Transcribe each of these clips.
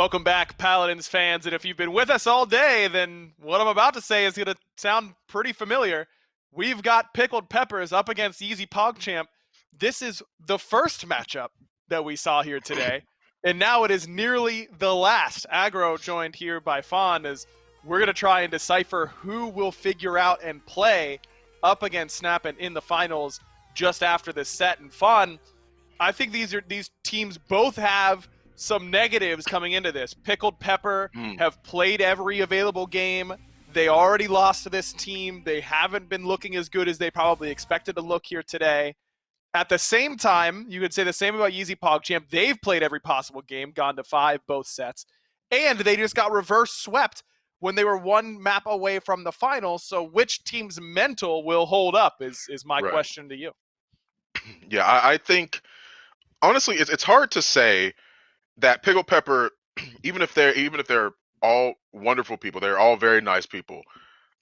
Welcome back, Paladins fans. And if you've been with us all day, then what I'm about to say is going to sound pretty familiar. We've got Pickled Peppers up against YeezyPogChamp. This is the first matchup that we saw here today, and now it is nearly the last. Aggro joined here by Fawn as we're going to try and decipher who will figure out and play up against Snappin in the finals just after this set. And Fawn, I think these teams both have some negatives coming into this. Pickled Pepper have played every available game. They already lost to this team. They haven't been looking as good as they probably expected to look here today. At the same time, you could say the same about YeezyPogChamp. They've played every possible game, gone to 5 both sets, and they just got reverse swept when they were one map away from the finals. So which team's mental will hold up is my question to you. Yeah, I think, honestly, it's hard to say that Pickled Pepper, even if they're all wonderful people, they're all very nice people,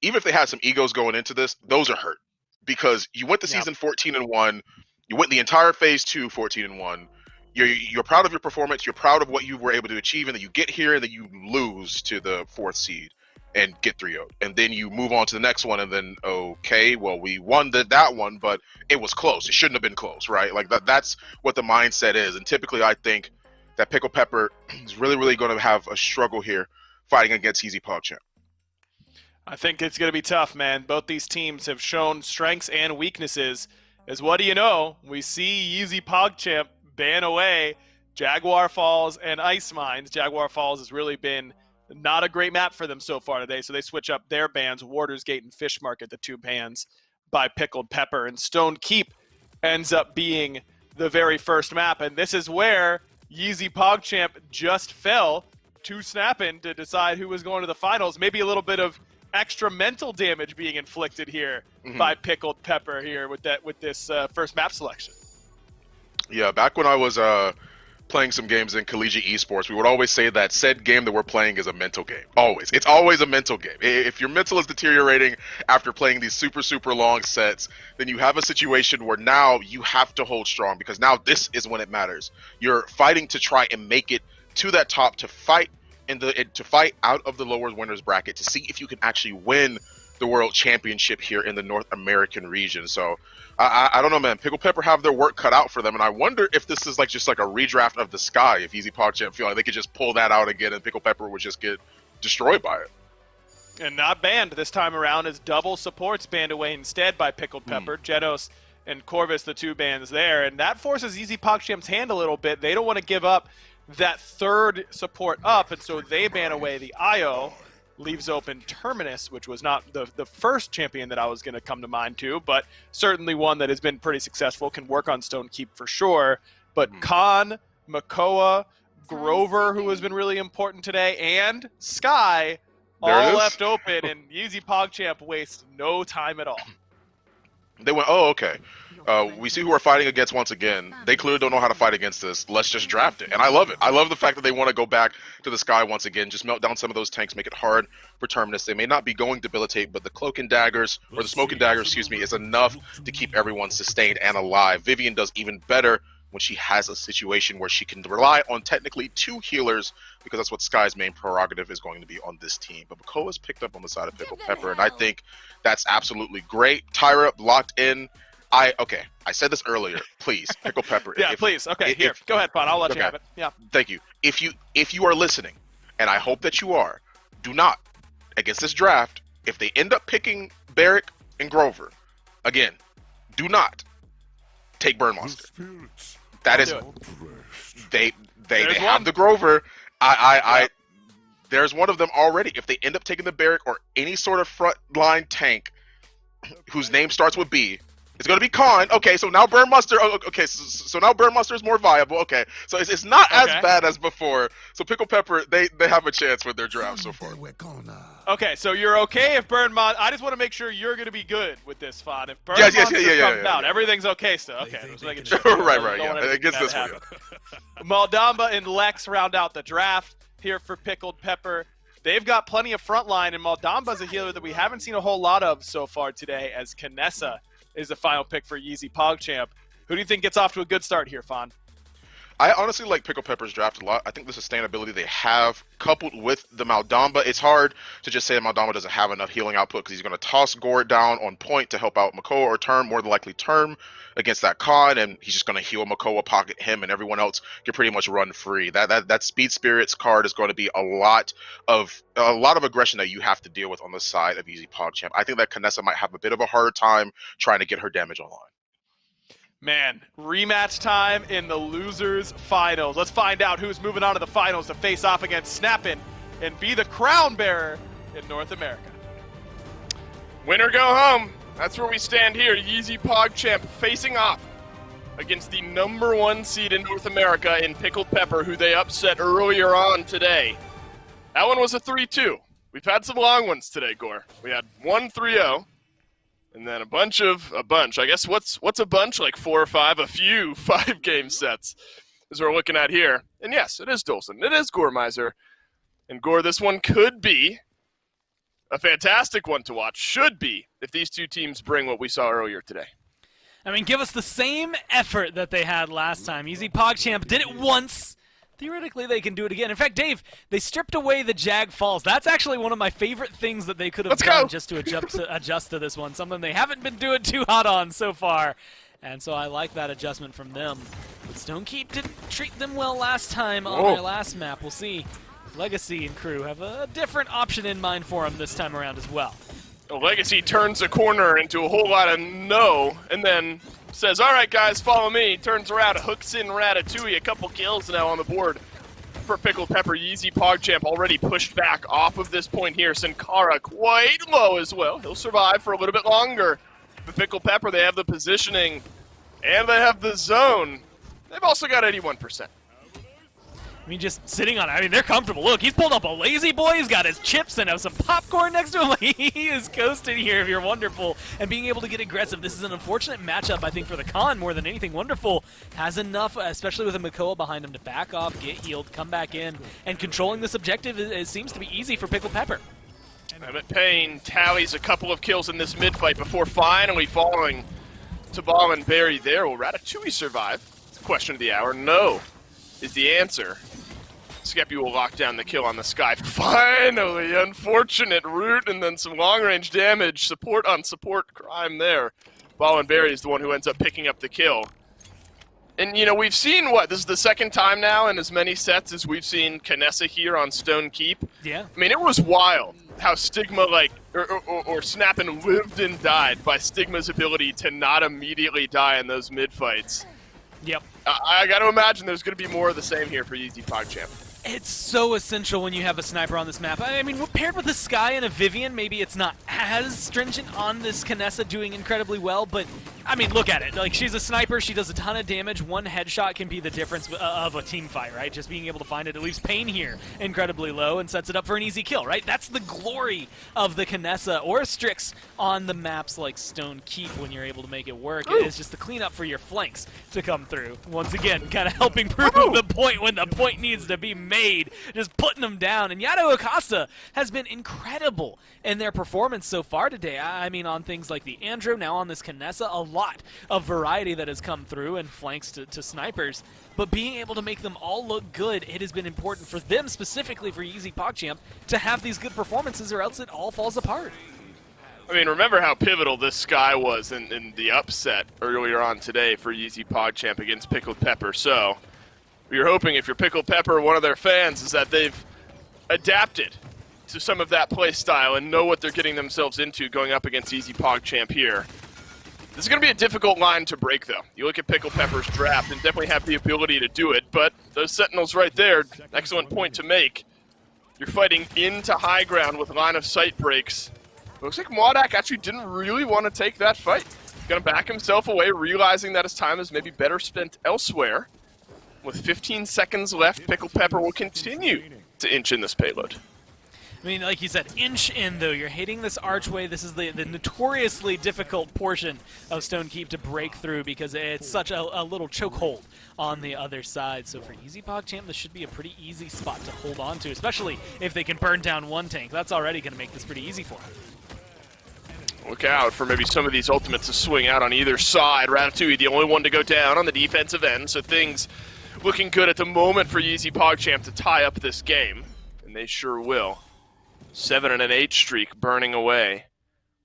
even if they had some egos going into this, those are hurt. Because you went to season 14-1, you went the entire phase 2 14-1. You're proud of your performance, you're proud of what you were able to achieve, and then you get here and then you lose to the 4th seed and get 3-0'd. And then you move on to the next one, and then, okay, well, we won that one, but it was close. It shouldn't have been close, right? Like that's what the mindset is. And typically I think that Pickled Pepper is really, really going to have a struggle here fighting against YeezyPogChamp. I think it's going to be tough, man. Both these teams have shown strengths and weaknesses. As what do you know? We see YeezyPogChamp ban away Jaguar Falls and Ice Mines. Jaguar Falls has really been not a great map for them so far today, so they switch up their bans, Warder's Gate and Fish Market, the 2 bans by Pickled Pepper. And Stone Keep ends up being the very first map, and this is where YeezyPogChamp just fell to Snappin to decide who was going to the finals. Maybe a little bit of extra mental damage being inflicted here by Pickled Pepper here with this first map selection. Yeah, back when I was playing some games in collegiate esports, we would always say that said game that we're playing is a mental game. Always. It's always a mental game. If your mental is deteriorating after playing these super, super long sets, then you have a situation where now you have to hold strong, because now this is when it matters. You're fighting to try and make it to that top, to fight out of the lower winners bracket, to see if you can actually win the world championship here in the North American region. So I don't know, man. Pickled Pepper have their work cut out for them, and I wonder if this is just like a redraft of the Sky. If YeezyPogChamp feel like they could just pull that out again, and Pickled Pepper would just get destroyed by it. And not banned this time around, as double supports banned away instead by Pickled Pepper. Genos and Corvus, the 2 bans there, and that forces YeezyPogChamp's hand a little bit. They don't want to give up that 3rd support up, and so they ban away the IO. Leaves open Terminus, which was not the first champion that I was going to come to mind too, but certainly one that has been pretty successful, can work on Stone Keep for sure. But Khan, Makoa, Grover, who has been really important today, and Sky all left open, and YeezyPogChamp wastes no time at all. They went, oh, okay. We see who we're fighting against once again. They clearly don't know how to fight against this. Let's just draft it. And I love it. I love the fact that they want to go back to the Sky once again, just melt down some of those tanks, make it hard for Terminus. They may not be going Debilitate, but the Cloak and Daggers, or the Smoke and Daggers, excuse me, is enough to keep everyone sustained and alive. Vivian does even better when she has a situation where she can rely on technically 2 healers, because that's what Sky's main prerogative is going to be on this team. But Makoa's picked up on the side of Pickled Pepper, and I think that's absolutely great. Tyra locked in. I said this earlier. Please, Pickled Pepper. Yeah, please. Okay, here. Go ahead, Pon. I'll let you have it. Yeah. Thank you. If you are listening, and I hope that you are, do not, against this draft, if they end up picking Barrick and Grover, again, do not take Burn Monster. That is, they have the Grover. There's one of them already. If they end up taking the Barrick or any sort of front line tank whose name starts with B, it's going to be Khan. Okay, so now Burn Monster. Okay, so now Burn Monster is more viable. Okay, so it's not as bad as before. So Pickled Pepper, they have a chance with their draft so far. Okay, so you're okay if Burn Monster. I just want to make sure you're going to be good with this, Fawn. If Burn Monster comes out, everything's okay still. Okay, just making sure. right. Yeah, against this one. Maldamba and Lex round out the draft here for Pickled Pepper. They've got plenty of frontline, and Maldamba's a healer that we haven't seen a whole lot of so far today, as Kanessa is the final pick for YeezyPogChamp. Who do you think gets off to a good start here, Fawn? I honestly like Pickled Pepper's draft a lot. I think the sustainability they have, coupled with the Maldamba, it's hard to just say that Maldamba doesn't have enough healing output because he's going to toss Gore down on point to help out Makoa or Term, more than likely Term against that con, and he's just going to heal Makoa, pocket him, and everyone else can pretty much run free. That Speed Spirits card is going to be a lot of aggression that you have to deal with on the side of YeezyPogChamp. I think that Kanessa might have a bit of a harder time trying to get her damage online. Man, rematch time in the losers finals. Let's find out who's moving on to the finals to face off against Snappin' and be the crown bearer in North America. Winner go home. That's where we stand here. YeezyPogChamp facing off against the #1 seed in North America in Pickled Pepper, who they upset earlier on today. That one was a 3-2. We've had some long ones today, Gore. We had one 3-0. And then a bunch. I guess what's a bunch? Like 4 or 5, a few 5-game sets is what we're looking at here. And yes, it is Dolson. It is Gore Miser. And Gore, this one could be a fantastic one to watch. Should be, if these two teams bring what we saw earlier today. I mean, give us the same effort that they had last time. YeezyPogChamp did it once. Theoretically, they can do it again. In fact, Dave, they stripped away the Jag Falls. That's actually one of my favorite things that they could have done just to adjust to this one, something they haven't been doing too hot on so far. And so I like that adjustment from them. But Stonekeep didn't treat them well last time on their last map. We'll see. Legacy and crew have a different option in mind for them this time around as well. Legacy turns a corner into a whole lot of no, and then says, all right, guys, follow me. Turns around, hooks in Ratatouille. A couple kills now on the board for Pickled Pepper. YeezyPogChamp already pushed back off of this point here. Sankara quite low as well. He'll survive for a little bit longer. But Pickled Pepper, they have the positioning, and they have the zone. They've also got 81%. I mean, just sitting on it. I mean, they're comfortable. Look, he's pulled up a lazy boy. He's got his chips and some popcorn next to him. He is coasting here if you're wonderful. And being able to get aggressive. This is an unfortunate matchup, I think, for the con more than anything. Wonderful has enough, especially with a Makoa behind him, to back off, get healed, come back in. And controlling this objective it seems to be easy for Pickled Pepper. Emmett Payne tallies a couple of kills in this mid-fight before finally falling to Ball and Barry there. Will Ratatouille survive? It's a question of the hour. No is the answer. Skeppy will lock down the kill on the Sky. Finally, unfortunate root and then some long-range damage. Support on support crime there. Ball and Barry is the one who ends up picking up the kill. And, you know, we've seen, this is the second time now in as many sets as we've seen Kanessa here on Stone Keep. Yeah. I mean, it was wild how Stigma, or Snappin' lived and died by Stigma's ability to not immediately die in those mid-fights. Yep. I got to imagine there's going to be more of the same here for YeezyPogChamp. It's so essential when you have a sniper on this map. I mean, paired with a Sky and a Vivian, maybe it's not as stringent on this Kanessa doing incredibly well, but, I mean, look at it. Like, she's a sniper, she does a ton of damage. One headshot can be the difference of a team fight, right? Just being able to find it. It leaves Payne here incredibly low and sets it up for an easy kill, right? That's the glory of the Kanessa or Strix on the maps like Stone Keep when you're able to make it work. It is just the cleanup for your flanks to come through. Once again, kind of helping prove the point when the point needs to be made, just putting them down. And Yato Acosta has been incredible in their performance so far today. I mean, on things like the Andrew, now on this Kanessa, a lot of variety that has come through and flanks to snipers. But being able to make them all look good, it has been important for them, specifically for YeezyPogChamp, to have these good performances or else it all falls apart. I mean, remember how pivotal this Sky was in the upset earlier on today for YeezyPogChamp against Pickled Pepper. So you're hoping, if you're Pickled Pepper, one of their fans, is that they've adapted to some of that play style and know what they're getting themselves into going up against YeezyPogChamp here. This is going to be a difficult line to break, though. You look at Pickled Pepper's draft and definitely have the ability to do it, but those Sentinels right there, excellent point to make. You're fighting into high ground with line of sight breaks. Looks like Mwadak actually didn't really want to take that fight. Going to back himself away, realizing that his time is maybe better spent elsewhere. With 15 seconds left, Pickled Pepper will continue to inch in this payload. I mean, like you said, inch in, though. You're hitting this archway. This is the notoriously difficult portion of Stone Keep to break through because it's such a little chokehold on the other side. So for YeezyPogChamp, this should be a pretty easy spot to hold on to, especially if they can burn down one tank. That's already going to make this pretty easy for them. Look out for maybe some of these ultimates to swing out on either side. Ratatouille, the only one to go down on the defensive end, so things looking good at the moment for YeezyPogChamp to tie up this game, and they sure will. 7 and an 8 streak burning away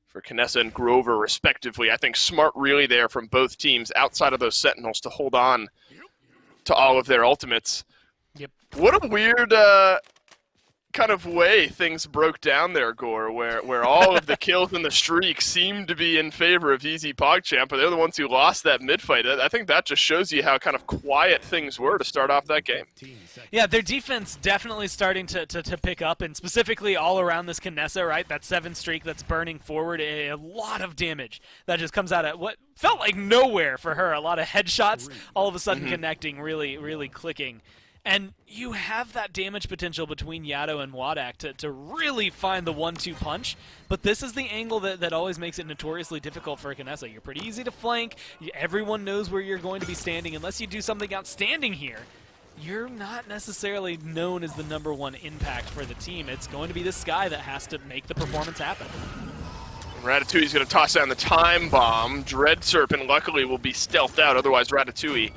for Knessa and Grover, respectively. I think smart really there from both teams outside of those Sentinels to hold on to all of their ultimates. Yep. What a weird kind of way things broke down there, Gore, where all of the kills and the streaks seemed to be in favor of YeezyPogChamp, but they're the ones who lost that mid-fight. I think that just shows you how kind of quiet things were to start off that game. Yeah, their defense definitely starting to pick up, and specifically all around this Knessa, right? That 7 streak that's burning forward, a lot of damage that just comes out of what felt like nowhere for her. A lot of headshots, all of a sudden connecting, really, really clicking. And you have that damage potential between Yato and Wadak to really find the 1-2 punch, but this is the angle that always makes it notoriously difficult for Knessa. You're pretty easy to flank, everyone knows where you're going to be standing. Unless you do something outstanding here, you're not necessarily known as the #1 impact for the team. It's going to be this guy that has to make the performance happen. Ratatouille's going to toss down the time bomb. Dread Serpent luckily will be stealthed out, otherwise Ratatouille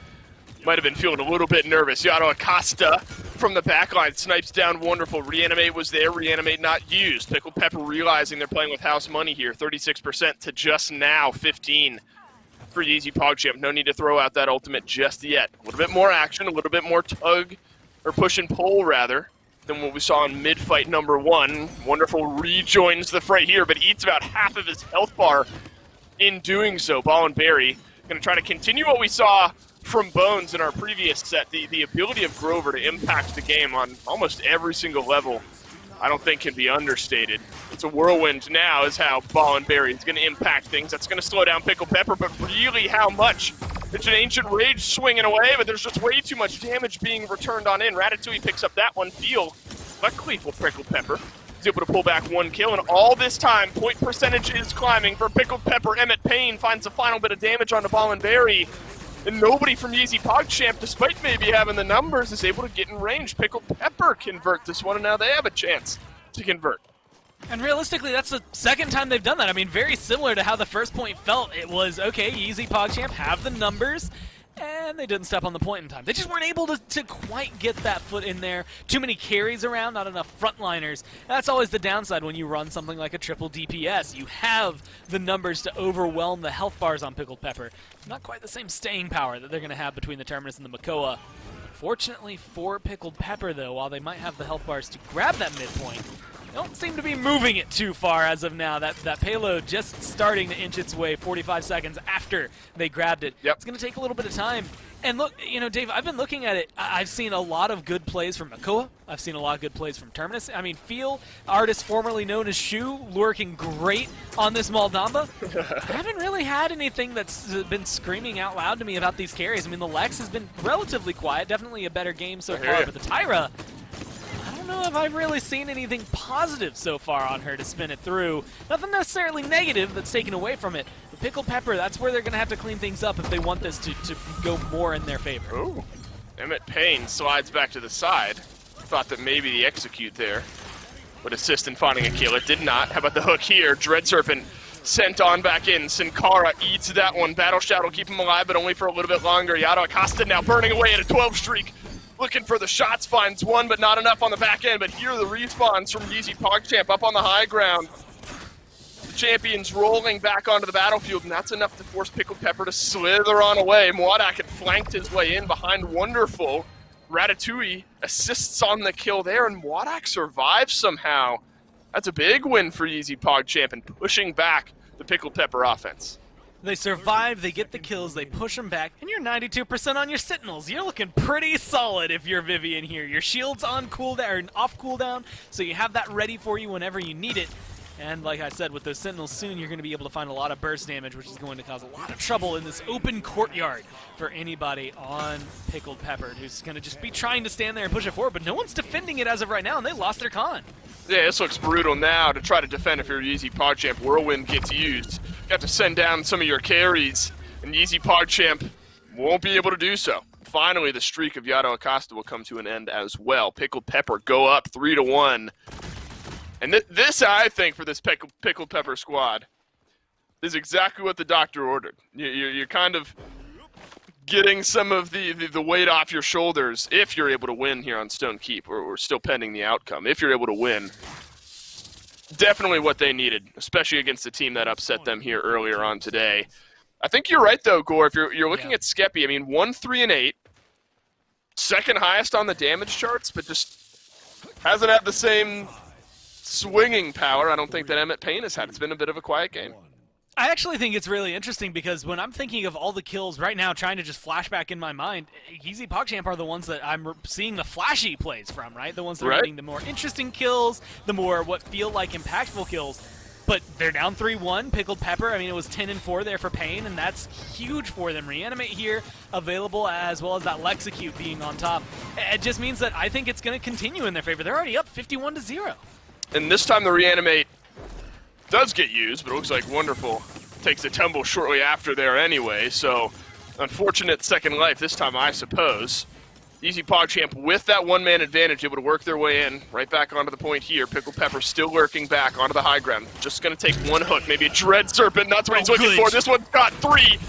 might have been feeling a little bit nervous. Yato Acosta from the backline snipes down wonderful. Reanimate was there, Reanimate not used. Pickled Pepper realizing they're playing with house money here. 36% to just now 15 for YeezyPogChamp. No need to throw out that ultimate just yet. A little bit more action, a little bit more tug, or push and pull rather, than what we saw in mid-fight #1. Wonderful rejoins the fray here, but eats about half of his health bar in doing so. Ball and Berry going to try to continue what we saw from Bones in our previous set. The ability of Grover to impact the game on almost every single level, I don't think can be understated. It's a whirlwind now is how Ball and Berry is going to impact things. That's going to slow down Pickled Pepper, but really how much? It's an Ancient Rage swinging away, but there's just way too much damage being returned on in. Ratatouille picks up that one. Feel luckily for Pickled Pepper. He's able to pull back 1 kill, and all this time, point percentage is climbing for Pickled Pepper. Emmett Payne finds the final bit of damage on the Ball and Berry. And nobody from YeezyPogChamp, despite maybe having the numbers, is able to get in range. Pickled Pepper convert this one, and now they have a chance to convert. And realistically, that's the second time they've done that. I mean, very similar to how the first point felt. It was, okay, YeezyPogChamp have the numbers, and they didn't step on the point in time. They just weren't able to quite get that foot in there. Too many carries around, not enough frontliners. That's always the downside when you run something like a triple DPS. You have the numbers to overwhelm the health bars on Pickled Pepper. Not quite the same staying power that they're going to have between the Terminus and the Makoa. Fortunately for Pickled Pepper, though, while they might have the health bars to grab that midpoint, they don't seem to be moving it too far as of now. That payload just starting to inch its way 45 seconds after they grabbed it. Yep. It's going to take a little bit of time. And look, you know, Dave, I've been looking at it. I've seen a lot of good plays from Makoa. I've seen a lot of good plays from Terminus. I mean, Feel, artist formerly known as Shu, lurking great on this Moldamba. I haven't really had anything that's been screaming out loud to me about these carries. I mean, the Lex has been relatively quiet, definitely a better game so far, but the Tyra, I don't know if I've really seen anything positive so far on her to spin it through. Nothing necessarily negative that's taken away from it. But Pickled Pepper, that's where they're going to have to clean things up if they want this to go more in their favor. Ooh. Emmett Payne slides back to the side. Thought that maybe the execute there would assist in finding a kill. It did not. How about the hook here? Dread Serpent sent on back in. Sin Cara eats that one. Battle Shout will keep him alive, but only for a little bit longer. Yato Acosta now burning away at a 12 streak. Looking for the shots, finds one, but not enough on the back end. But here are the respawns from YeezyPogChamp up on the high ground. The champions rolling back onto the battlefield, and that's enough to force Pickled Pepper to slither on away. Mwadak had flanked his way in behind Wonderful. Ratatouille assists on the kill there, and Mwadak survives somehow. That's a big win for YeezyPogChamp and pushing back the Pickled Pepper offense. They survive, they get the kills, they push them back, and you're 92% on your Sentinels. You're looking pretty solid if you're Vivian here. Your shield's on cooldown, or off cooldown, so you have that ready for you whenever you need it. And like I said, with those Sentinels soon, you're going to be able to find a lot of burst damage, which is going to cause a lot of trouble in this open courtyard for anybody on Pickled Pepper, who's going to just be trying to stand there and push it forward, but no one's defending it as of right now, and they lost their con. Yeah, this looks brutal now to try to defend if you're YeezyPogChamp. Whirlwind gets used. You have to send down some of your carries, and YeezyPogChamp won't be able to do so. Finally, the streak of Yato Acosta will come to an end as well. Pickled Pepper go up 3-1. And this, I think, for this Pickled Pepper squad, is exactly what the doctor ordered. You're kind of getting some of the weight off your shoulders if you're able to win here on Stone Keep, or we're still pending the outcome. If you're able to win, definitely what they needed, especially against the team that upset them here earlier on today. I think you're right, though, Gore. If you're looking at Skeppy, I mean, 1-3-8, second highest on the damage charts, but just hasn't had the same swinging power I don't think that Emmett Payne has had. It's been a bit of a quiet game. I actually think it's really interesting because when I'm thinking of all the kills right now, trying to just flashback in my mind, YeezyPogChamp are the ones that I'm seeing the flashy plays from, right? The ones that are getting the more interesting kills, the more what feel like impactful kills. But they're down 3-1. Pickled Pepper, I mean, it was 10-4 there for Payne, and that's huge for them. Reanimate here available, as well as that Lexecute being on top. It just means that I think it's going to continue in their favor. They're already up 51-0. And this time the Reanimate does get used, but it looks like Wonderful takes a tumble shortly after there anyway, so unfortunate second life this time, I suppose. YeezyPogChamp with that one-man advantage, able to work their way in, right back onto the point here. Pickled Pepper still lurking back onto the high ground. Just going to take one hook, maybe a Dread Serpent, that's what he's looking for. This one's got 3.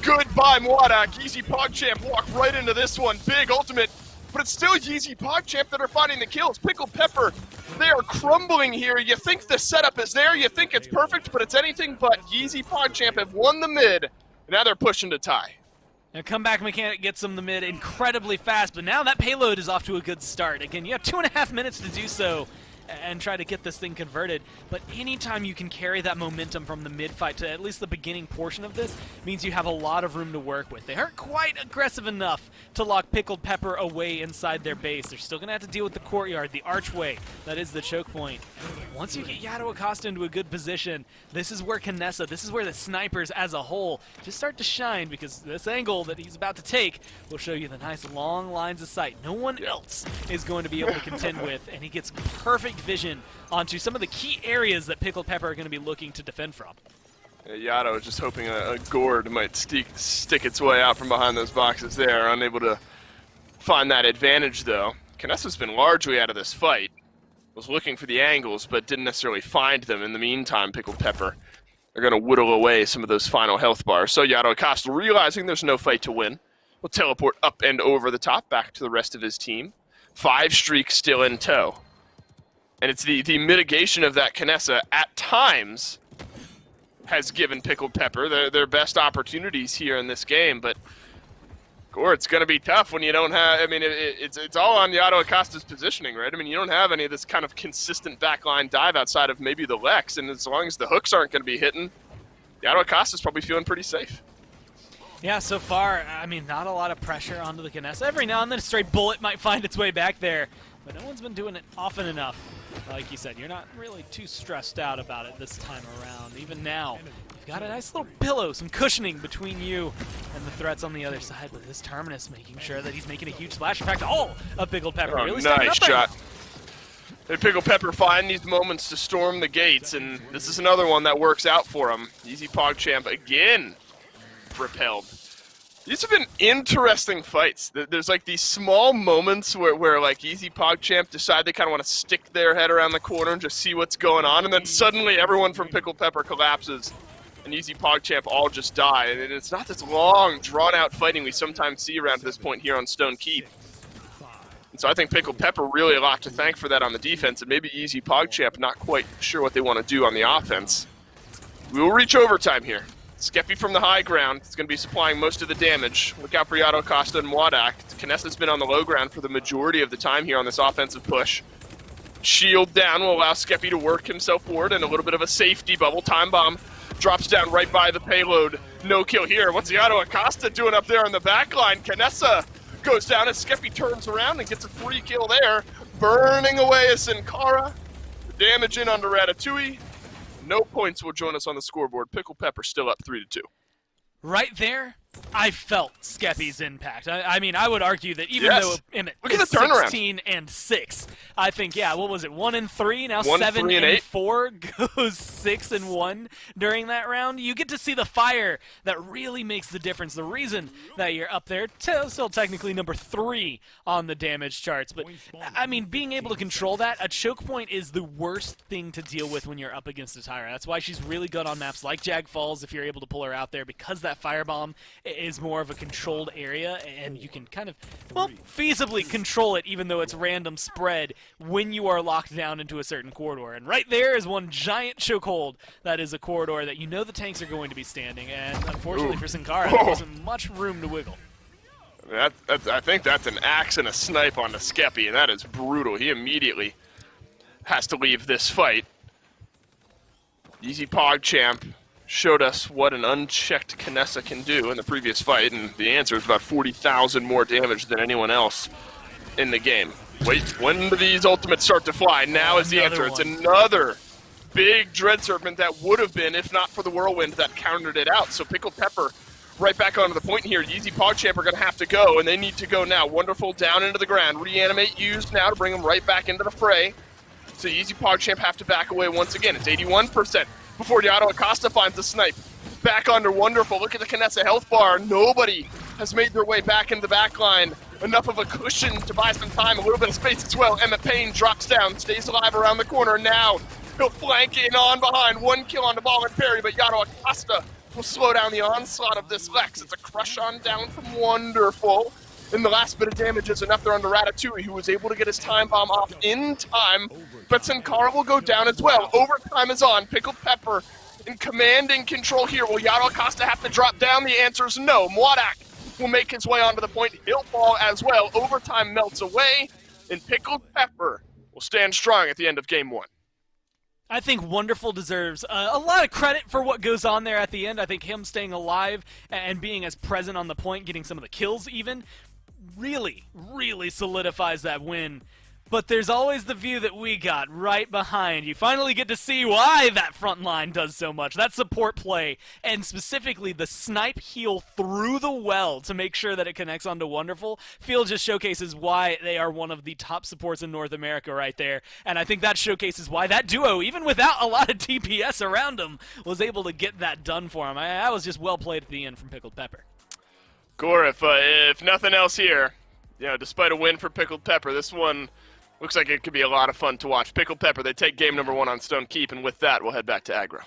Goodbye, Mwadak. YeezyPogChamp walk right into this one. Big ultimate. But it's still YeezyPogChamp that are finding the kills. Pickled Pepper, they are crumbling here. You think the setup is there, you think it's perfect, but it's anything but. YeezyPogChamp have won the mid, and now they're pushing to tie. Now comeback mechanic gets them the mid incredibly fast, but now that payload is off to a good start. Again, you have 2.5 minutes to do so and try to get this thing converted, but anytime you can carry that momentum from the mid-fight to at least the beginning portion of this means you have a lot of room to work with. They aren't quite aggressive enough to lock Pickled Pepper away inside their base. They're still going to have to deal with the courtyard, the archway, that is the choke point. Once you get Yato Acosta into a good position, this is where Kinessa, this is where the snipers as a whole just start to shine, because this angle that he's about to take will show you the nice long lines of sight no one else is going to be able to contend with, and he gets perfect vision onto some of the key areas that Pickled Pepper are going to be looking to defend from. Yato is just hoping a gourd might stick its way out from behind those boxes there. Unable to find that advantage, though. Kinessa's been largely out of this fight. Was looking for the angles, but didn't necessarily find them. In the meantime, Pickled Pepper are going to whittle away some of those final health bars. So Yato Acosta, realizing there's no fight to win, will teleport up and over the top, back to the rest of his team. 5 streaks still in tow. And it's the mitigation of that Kinessa at times has given Pickled Pepper their best opportunities here in this game. But, Gore, it's going to be tough when you don't have, I mean, it's all on Yato Acosta's positioning, right? I mean, you don't have any of this kind of consistent backline dive outside of maybe the Lex. And as long as the hooks aren't going to be hitting, Yato Acosta's probably feeling pretty safe. Yeah, so far, I mean, not a lot of pressure onto the Kinessa. Every now and then a stray bullet might find its way back there, but no one's been doing it often enough. Like you said, you're not really too stressed out about it this time around. Even now, you've got a nice little pillow, some cushioning between you and the threats on the other side, but this Terminus making sure that he's making a huge splash. In fact, all of Pickled Pepper really nice shot. And Pickled Pepper find these moments to storm the gates, and this is another one that works out for him. YeezyPogChamp again repelled. These have been interesting fights. There's like these small moments where like YeezyPogChamp decide they kind of want to stick their head around the corner and just see what's going on, and then suddenly everyone from Pickled Pepper collapses and YeezyPogChamp all just die. And it's not this long, drawn-out fighting we sometimes see around this point here on Stone Keep. And so I think Pickled Pepper really a lot to thank for that on the defense, and maybe YeezyPogChamp not quite sure what they want to do on the offense. We will reach overtime here. Skeppy from the high ground is going to be supplying most of the damage. Look out for Yato Acosta and Mwadak. Kinessa's been on the low ground for the majority of the time here on this offensive push. Shield down will allow Skeppy to work himself forward, and a little bit of a safety bubble. Time bomb drops down right by the payload. No kill here. What's Yato Acosta doing up there on the back line? Kinessa goes down as Skeppy turns around and gets a free kill there. Burning away a Sin Cara. The damage in onto Ratatouille. No points will join us on the scoreboard. Pickled Pepper still up 3-2. Right there, I felt Skeppy's impact. I mean, I would argue that even though Emmett Look at is the turnaround. 16-6, I think, yeah, what was it, 1-3, now 1-3-8. 7-4, goes 6-1 during that round. You get to see the fire that really makes the difference. The reason that you're up there, still technically number 3 on the damage charts, but I mean, being able to control that, a choke point is the worst thing to deal with when you're up against a Tyra. That's why she's really good on maps like Jag Falls if you're able to pull her out there, because that firebomb is more of a controlled area, and you can kind of, well, feasibly control it even though it's random spread when you are locked down into a certain corridor. And right there is one giant chokehold that is a corridor that you know the tanks are going to be standing, and unfortunately for Sin Cara, there wasn't much room to wiggle. I think that's an axe and a snipe on the Skeppy, and that is brutal. He immediately has to leave this fight. YeezyPogChamp showed us what an unchecked Kinessa can do in the previous fight, and the answer is about 40,000 more damage than anyone else in the game. Wait, when do these ultimates start to fly? Now is the answer. It's another big Dread Serpent that would have been, if not for the Whirlwind that countered it out. So Pickled Pepper right back onto the point here. YeezyPogChamp are going to have to go, and they need to go now. Wonderful down into the ground. Reanimate used now to bring them right back into the fray. So YeezyPogChamp have to back away once again. It's 81% before Yato Acosta finds the snipe. Back under Wonderful. Look at the Kinessa health bar. Nobody has made their way back into the back line. Enough of a cushion to buy some time, a little bit of space as well. Emmett Payne drops down, stays alive around the corner. Now he'll flank in on behind. 1 kill on the voluntary, but Yato Acosta will slow down the onslaught of this Lex. It's a crush on down from Wonderful. And the last bit of damage is enough there under Ratatouille, who was able to get his time bomb off in time. But Sin Cara will go down as well. Overtime is on. Pickled Pepper in commanding control here. Will Yato Acosta have to drop down? The answer is no. Mwadak will make his way onto the point. He'll fall as well. Overtime melts away, and Pickled Pepper will stand strong at the end of game 1. I think Wonderful deserves a lot of credit for what goes on there at the end. I think him staying alive and being as present on the point, getting some of the kills even, really, really solidifies that win. But there's always the view that we got right behind. You finally get to see why that front line does so much. That support play, and specifically the snipe heal through the well to make sure that it connects onto Wonderful, Field just showcases why they are one of the top supports in North America right there. And I think that showcases why that duo, even without a lot of DPS around them, was able to get that done for him. That was just well played at the end from Pickled Pepper. Gore, if nothing else here, despite a win for Pickled Pepper, this one looks like it could be a lot of fun to watch. Pickled Pepper, they take game number 1 on Stone Keep, and with that, we'll head back to aggro.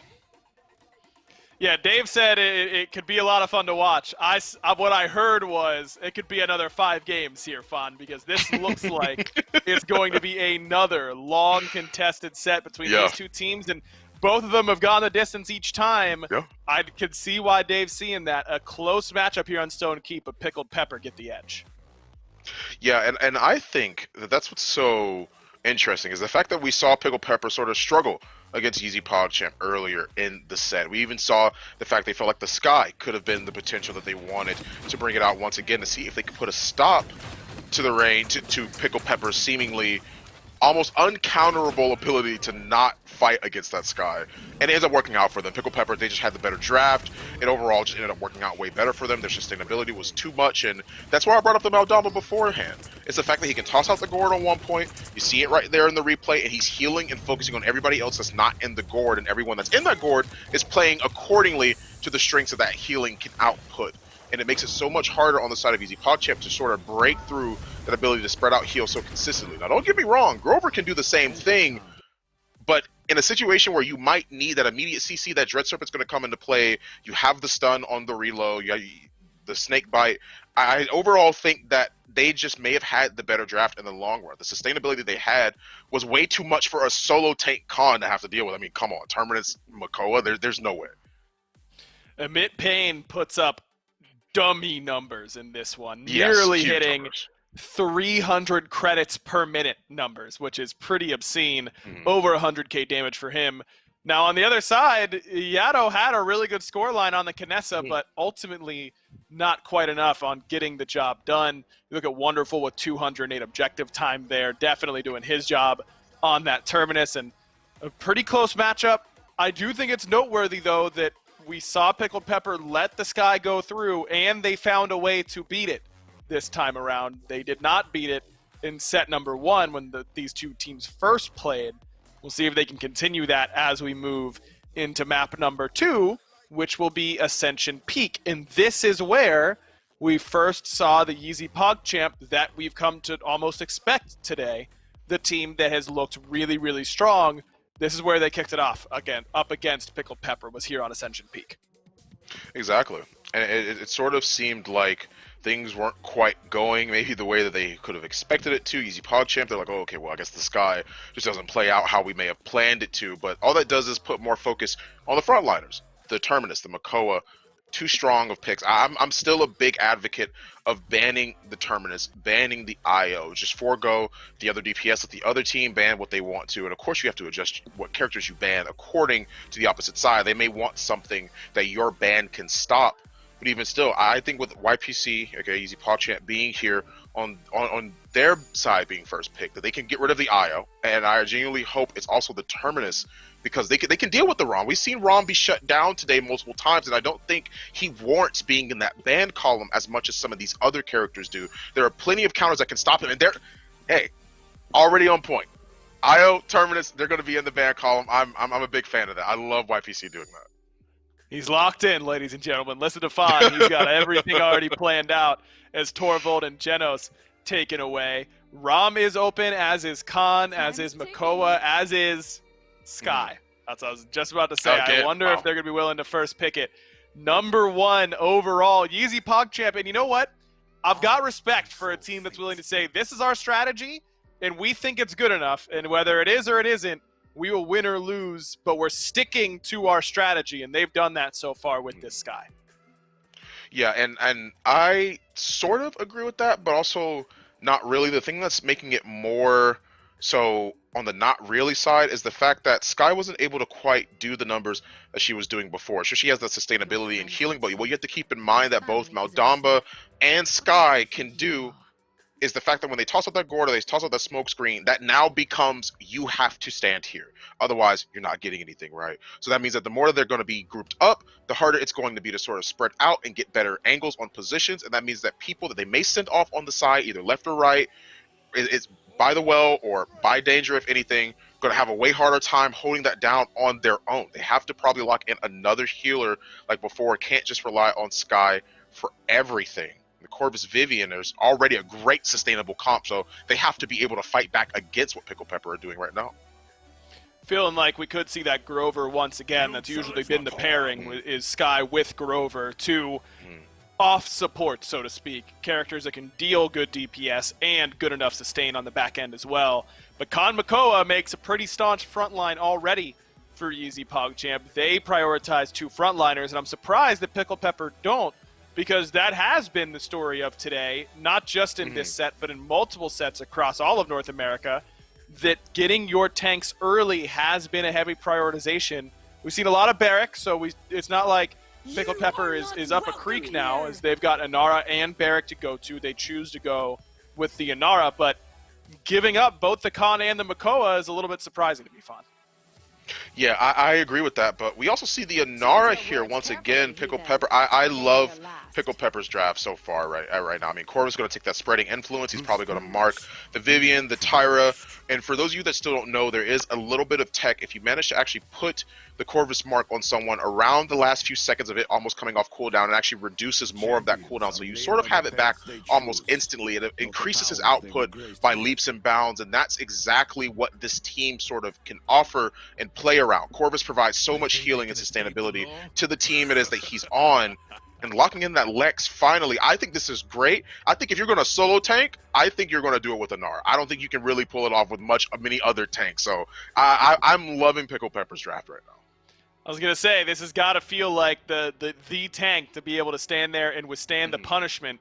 Yeah, Dave said it could be a lot of fun to watch. What I heard was it could be another 5 games here, Fon, because this looks like it's going to be another long contested set between these two teams, and both of them have gone the distance each time. Yeah. I could see why Dave's seeing that. A close matchup here on Stone Keep, but Pickled Pepper get the edge. Yeah, and I think that's what's so interesting is the fact that we saw Pickled Pepper sort of struggle against YeezyPogChamp earlier in the set. We even saw the fact they felt like the Sky could have been the potential that they wanted to bring it out once again to see if they could put a stop to the rain to Pickled Pepper's seemingly almost uncounterable ability to not fight against that Sky. And it ends up working out for them. Pickled Pepper, they just had the better draft. It overall just ended up working out way better for them. Their sustainability was too much, and that's why I brought up the Maldama beforehand. It's the fact that he can toss out the gourd on one point. You see it right there in the replay, and he's healing and focusing on everybody else that's not in the gourd, and everyone that's in that gourd is playing accordingly to the strengths that healing can output. And it makes it so much harder on the side of YeezyPogChamp to sort of break through that ability to spread out heal so consistently. Now, don't get me wrong, Grover can do the same thing, but in a situation where you might need that immediate CC, that Dread Serpent's going to come into play, you have the stun on the reload, you have the snake bite. I overall think that they just may have had the better draft in the long run. The sustainability they had was way too much for a solo tank Khan to have to deal with. I mean, come on, Terminus, Makoa, there's no way. Emmett Payne puts up dummy numbers in this one, Yes, nearly huge hitting numbers. 300 credits per minute numbers, which is pretty obscene. Over 100k damage for him. Now on the other side, Yato had a really good scoreline on the Kinessa, but ultimately not quite enough on getting the job done. You look at Wonderful with 208 objective time there, definitely doing his job on that Terminus, and a pretty close matchup. I do think it's noteworthy though that we saw Pickled Pepper let the Sky go through, and they found a way to beat it this time around. They did not beat it in set number 1 when these two teams first played. We'll see if they can continue that as we move into map number 2, which will be Ascension Peak. And this is where we first saw the YeezyPogChamp that we've come to almost expect today, the team that has looked really, really strong. This is where they kicked it off again, up against Pickled Pepper, was here on Ascension Peak. Exactly. and it sort of seemed like things weren't quite going maybe the way that they could have expected it to. YeezyPogChamp, they're like, oh, okay, well, I guess the Sky just doesn't play out how we may have planned it to, but all that does is put more focus on the frontliners, the Terminus, the Makoa. Too strong of picks. I'm still a big advocate of banning the Terminus, banning the IO. Just forego the other DPS, let the other team ban what they want to. And of course you have to adjust what characters you ban according to the opposite side. They may want something that your ban can stop. But even still, I think with YPC, okay, YeezyPogChamp being here on their side being first pick, that they can get rid of the IO. And I genuinely hope it's also the Terminus, because they can deal with the ROM. We've seen ROM be shut down today multiple times, and I don't think he warrants being in that ban column as much as some of these other characters do. There are plenty of counters that can stop him, and they're, hey, already on point. IO, Terminus, they're going to be in the ban column. I'm a big fan of that. I love YPC doing that. He's locked in, ladies and gentlemen. Listen to Fawn. He's got everything already planned out as Torvald and Genos taken away. Rom is open, as is Khan, as is Makoa, as is Sky. That's what I was just about to say. Okay. I wonder if they're going to be willing to first pick it. Number 1 overall, YeezyPogChamp. And you know what? I've got respect for a team that's willing to say, this is our strategy, and we think it's good enough. And whether it is or it isn't, we will win or lose, but we're sticking to our strategy, and they've done that so far with this Sky. Yeah, and I sort of agree with that, but also not really. The thing that's making it more so on the not really side is the fact that Sky wasn't able to quite do the numbers that she was doing before. So she has the sustainability and healing, but what you have to keep in mind that both Maldamba and Sky can do is the fact that when they toss out that gourd or they toss out that smoke screen, that now becomes you have to stand here. Otherwise, you're not getting anything, right? So that means that the more they're going to be grouped up, the harder it's going to be to sort of spread out and get better angles on positions. And that means that people that they may send off on the side, either left or right, it's by the well or by danger, if anything, going to have a way harder time holding that down on their own. They have to probably lock in another healer like before. Can't just rely on Sky for everything. The Corvus Vivian is already a great sustainable comp, so they have to be able to fight back against what Pickled Pepper are doing right now. Feeling like we could see that Grover once again. That's usually been the pairing, is Sky with Grover, two off support, so to speak. Characters that can deal good DPS and good enough sustain on the back end as well. But Khan Makoa makes a pretty staunch frontline already for YeezyPogChamp. They prioritize 2 frontliners, and I'm surprised that Pickled Pepper don't, because that has been the story of today, not just in this set, but in multiple sets across all of North America, that getting your tanks early has been a heavy prioritization. We've seen a lot of Barrack, so it's not like Pickled Pepper is up a creek now, as they've got Inara and Barrack to go to. They choose to go with the Inara, but giving up both the Khan and the Makoa is a little bit surprising to me, Fawn. Yeah, I agree with that, but we also see the Inara here once again. Pickled Pepper, I love Pickled Pepper's draft so far right now. I mean, Corvus going to take that spreading influence. He's probably going to mark the Vivian, the Tyra, and for those of you that still don't know, there is a little bit of tech. If you manage to actually put the Corvus mark on someone around the last few seconds of it almost coming off cooldown, it actually reduces more of that cooldown, so you sort of have it back almost instantly. It increases his output by leaps and bounds, and that's exactly what this team sort of can offer and play around. Corvus provides so much healing and sustainability to the team it is that he's on, and locking in that Lex finally, I think this is great. I think if you're going to solo tank, I think you're going to do it with Inara. I don't think you can really pull it off with many other tanks, so I'm loving Pickled Pepper's draft right now. I was going to say, this has got to feel like the tank to be able to stand there and withstand the punishment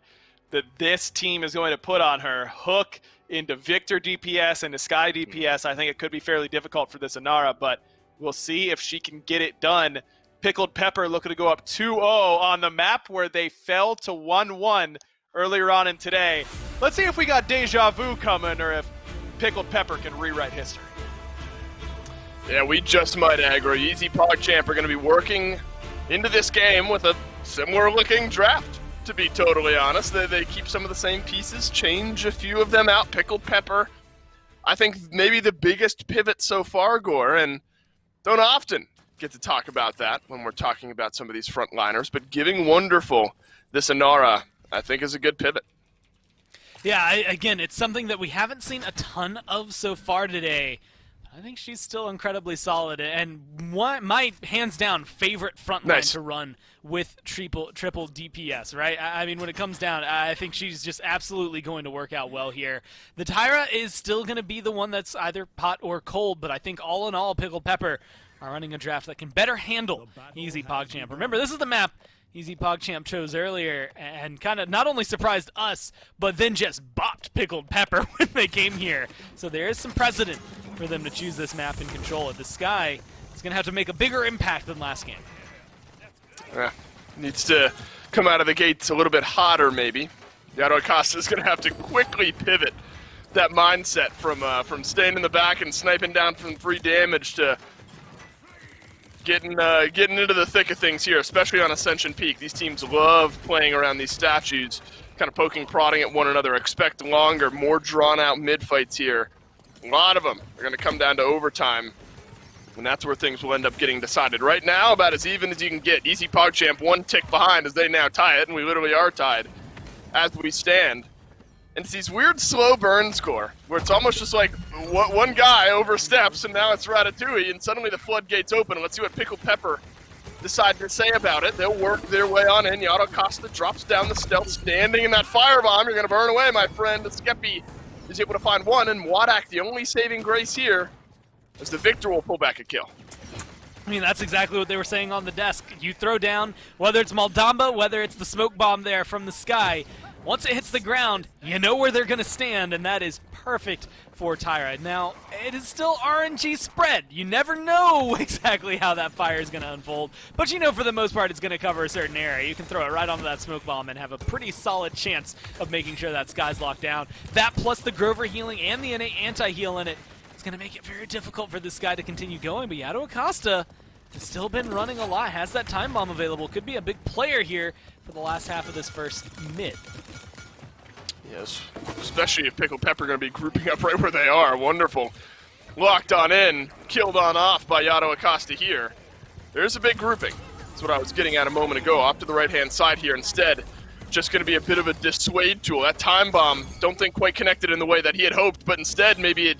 that this team is going to put on her. Hook into Victor DPS and to Sky DPS. I think it could be fairly difficult for this Inara, but we'll see if she can get it done. Pickled Pepper looking to go up 2-0 on the map where they fell to 1-1 earlier on in today. Let's see if we got deja vu coming or if Pickled Pepper can rewrite history. Yeah, we just might aggro. YeezyPogChamp are going to be working into this game with a similar-looking draft, to be totally honest. They keep some of the same pieces, change a few of them out. Pickled Pepper, I think maybe the biggest pivot so far, Gore, and don't often get to talk about that when we're talking about some of these frontliners, but giving Wonderful this Inara, I think, is a good pivot. Yeah, again, it's something that we haven't seen a ton of so far today. I think she's still incredibly solid, and my hands-down favorite frontline to run with triple DPS, right? I mean, when it comes down, I think she's just absolutely going to work out well here. The Tyra is still going to be the one that's either hot or cold, but I think all in all, Pickled Pepper are running a draft that can better handle YeezyPogChamp. Remember, this is the map YeezyPogChamp chose earlier and kind of not only surprised us, but then just bopped Pickled Pepper when they came here. So there is some precedent for them to choose this map and control it. The Sky is going to have to make a bigger impact than last game. Needs to come out of the gates a little bit hotter, maybe. Yato Acosta is going to have to quickly pivot that mindset from staying in the back and sniping down from free damage to getting into the thick of things here, especially on Ascension Peak. These teams love playing around these statues, kind of poking, prodding at one another. Expect longer, more drawn-out mid-fights here. A lot of them are going to come down to overtime, and that's where things will end up getting decided. Right now, about as even as you can get. YeezyPogChamp one tick behind as they now tie it, and we literally are tied as we stand. And it's these weird slow burn score, where it's almost just like one guy oversteps, and now it's Ratatouille, and suddenly the floodgates open. Let's see what Pickled Pepper decide to say about it. They'll work their way on in. Yato Acosta drops down the stealth, standing in that firebomb. You're going to burn away, my friend. Skeppy is able to find one, and Wadak, the only saving grace here, as the Victor will pull back a kill. I mean, that's exactly what they were saying on the desk. You throw down, whether it's Maldamba, whether it's the smoke bomb there from the Sky, once it hits the ground, you know where they're going to stand, and that is perfect for Tyra. Now, it is still RNG spread. You never know exactly how that fire is going to unfold, but you know for the most part it's going to cover a certain area. You can throw it right onto that smoke bomb and have a pretty solid chance of making sure that Sky's locked down. That plus the Grover healing and the innate anti-heal in it, it's going to make it very difficult for this guy to continue going, but Yato Acosta has still been running a lot, has that time bomb available, could be a big player here for the last half of this first mid. Yes, especially if Pickled Pepper are going to be grouping up right where they are. Wonderful. Locked on in, killed on off by Yato Acosta here. There's a big grouping. That's what I was getting at a moment ago. Off to the right-hand side here instead. Just going to be a bit of a dissuade tool. That time bomb, don't think quite connected in the way that he had hoped, but instead maybe it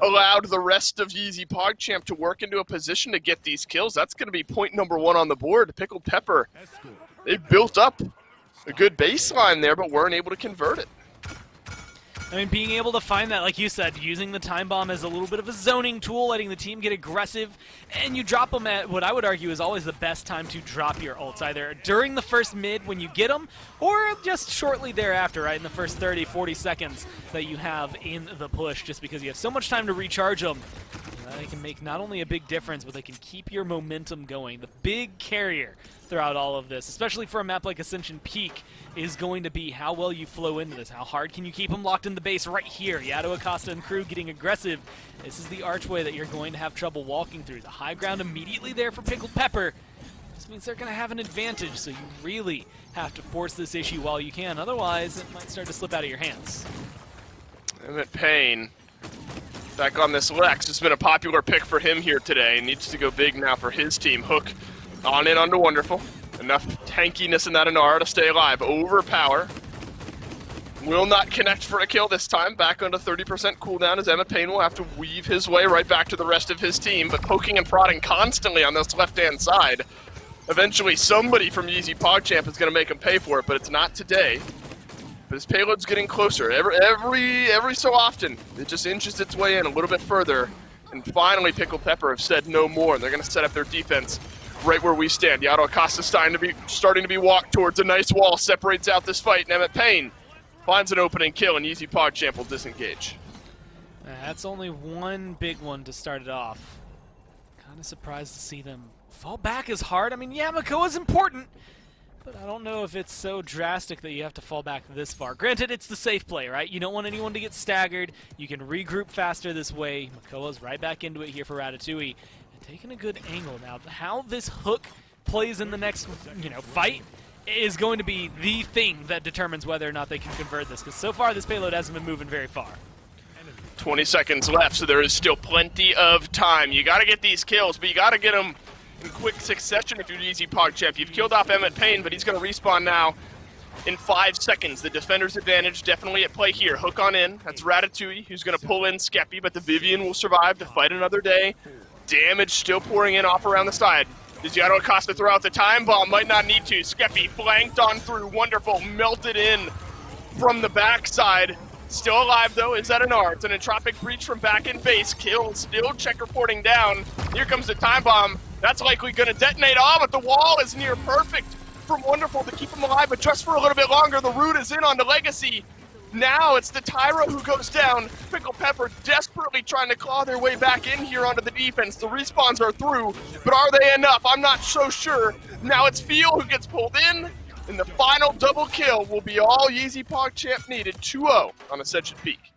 allowed the rest of YeezyPogChamp to work into a position to get these kills. That's going to be point number one on the board. Pickled Pepper, they built up a good baseline there, but weren't able to convert it. I mean, being able to find that, like you said, using the time bomb as a little bit of a zoning tool, letting the team get aggressive, and you drop them at what I would argue is always the best time to drop your ults, either during the first mid when you get them, or just shortly thereafter, right, in the first 30, 40 seconds that you have in the push, just because you have so much time to recharge them. They can make not only a big difference, but they can keep your momentum going. The big carrier throughout all of this, especially for a map like Ascension Peak, is going to be how well you flow into this. How hard can you keep them locked in the base right here? Yato Acosta and crew getting aggressive. This is the archway that you're going to have trouble walking through. The high ground immediately there for Pickled Pepper. This means they're going to have an advantage, so you really have to force this issue while you can. Otherwise, it might start to slip out of your hands. Emmett Payne back on this Lex. It's been a popular pick for him here today. Needs to go big now for his team. Hook on in onto Wonderful. Enough tankiness in that Inara to stay alive. Overpower. Will not connect for a kill this time. Back onto 30% cooldown as Emmett Payne will have to weave his way right back to the rest of his team, but poking and prodding constantly on this left-hand side. Eventually somebody from YeezyPogChamp is going to make him pay for it, but it's not today. But his payload's getting closer. Every so often, it just inches its way in a little bit further. And finally, Pickled Pepper have said no more. And they're going to set up their defense right where we stand. Yato Acosta starting to be walked towards a nice wall, separates out this fight. And Emmett Payne finds an opening kill, and YeezyPogChamp will disengage. That's only one big one to start it off. Kind of surprised to see them fall back as hard. I mean, yeah, Makoa's important, but I don't know if it's so drastic that you have to fall back this far. Granted, it's the safe play, right? You don't want anyone to get staggered. You can regroup faster this way. Makoa's right back into it here for Ratatouille. And taking a good angle now. How this hook plays in the next, fight is going to be the thing that determines whether or not they can convert this. Because so far, this payload hasn't been moving very far. 20 seconds left, so there is still plenty of time. You got to get these kills, but you got to get them in quick succession if you're YeezyPogChamp. You've killed off Emmett Payne, but he's going to respawn now in 5 seconds. The defender's advantage definitely at play here. Hook on in. That's Ratatouille, who's going to pull in Skeppy, but the Vivian will survive to fight another day. Damage still pouring in off around the side. Does YeezyPogChamp throw out the time bomb? Might not need to. Skeppy flanked on through. Wonderful. Melted in from the backside. Still alive, though. Is that an R? It's an entropic breach from back in base. Kill still check reporting down. Here comes the time bomb. That's likely going to detonate. Oh, but the wall is near perfect from Wonderful to keep him alive, but just for a little bit longer. The root is in on the Legacy. Now it's the Tyra who goes down. Pickled Pepper desperately trying to claw their way back in here onto the defense. The respawns are through, but are they enough? I'm not so sure. Now it's Feel who gets pulled in, and the final double kill will be all YeezyPogChamp needed. 2-0 on Ascension Peak.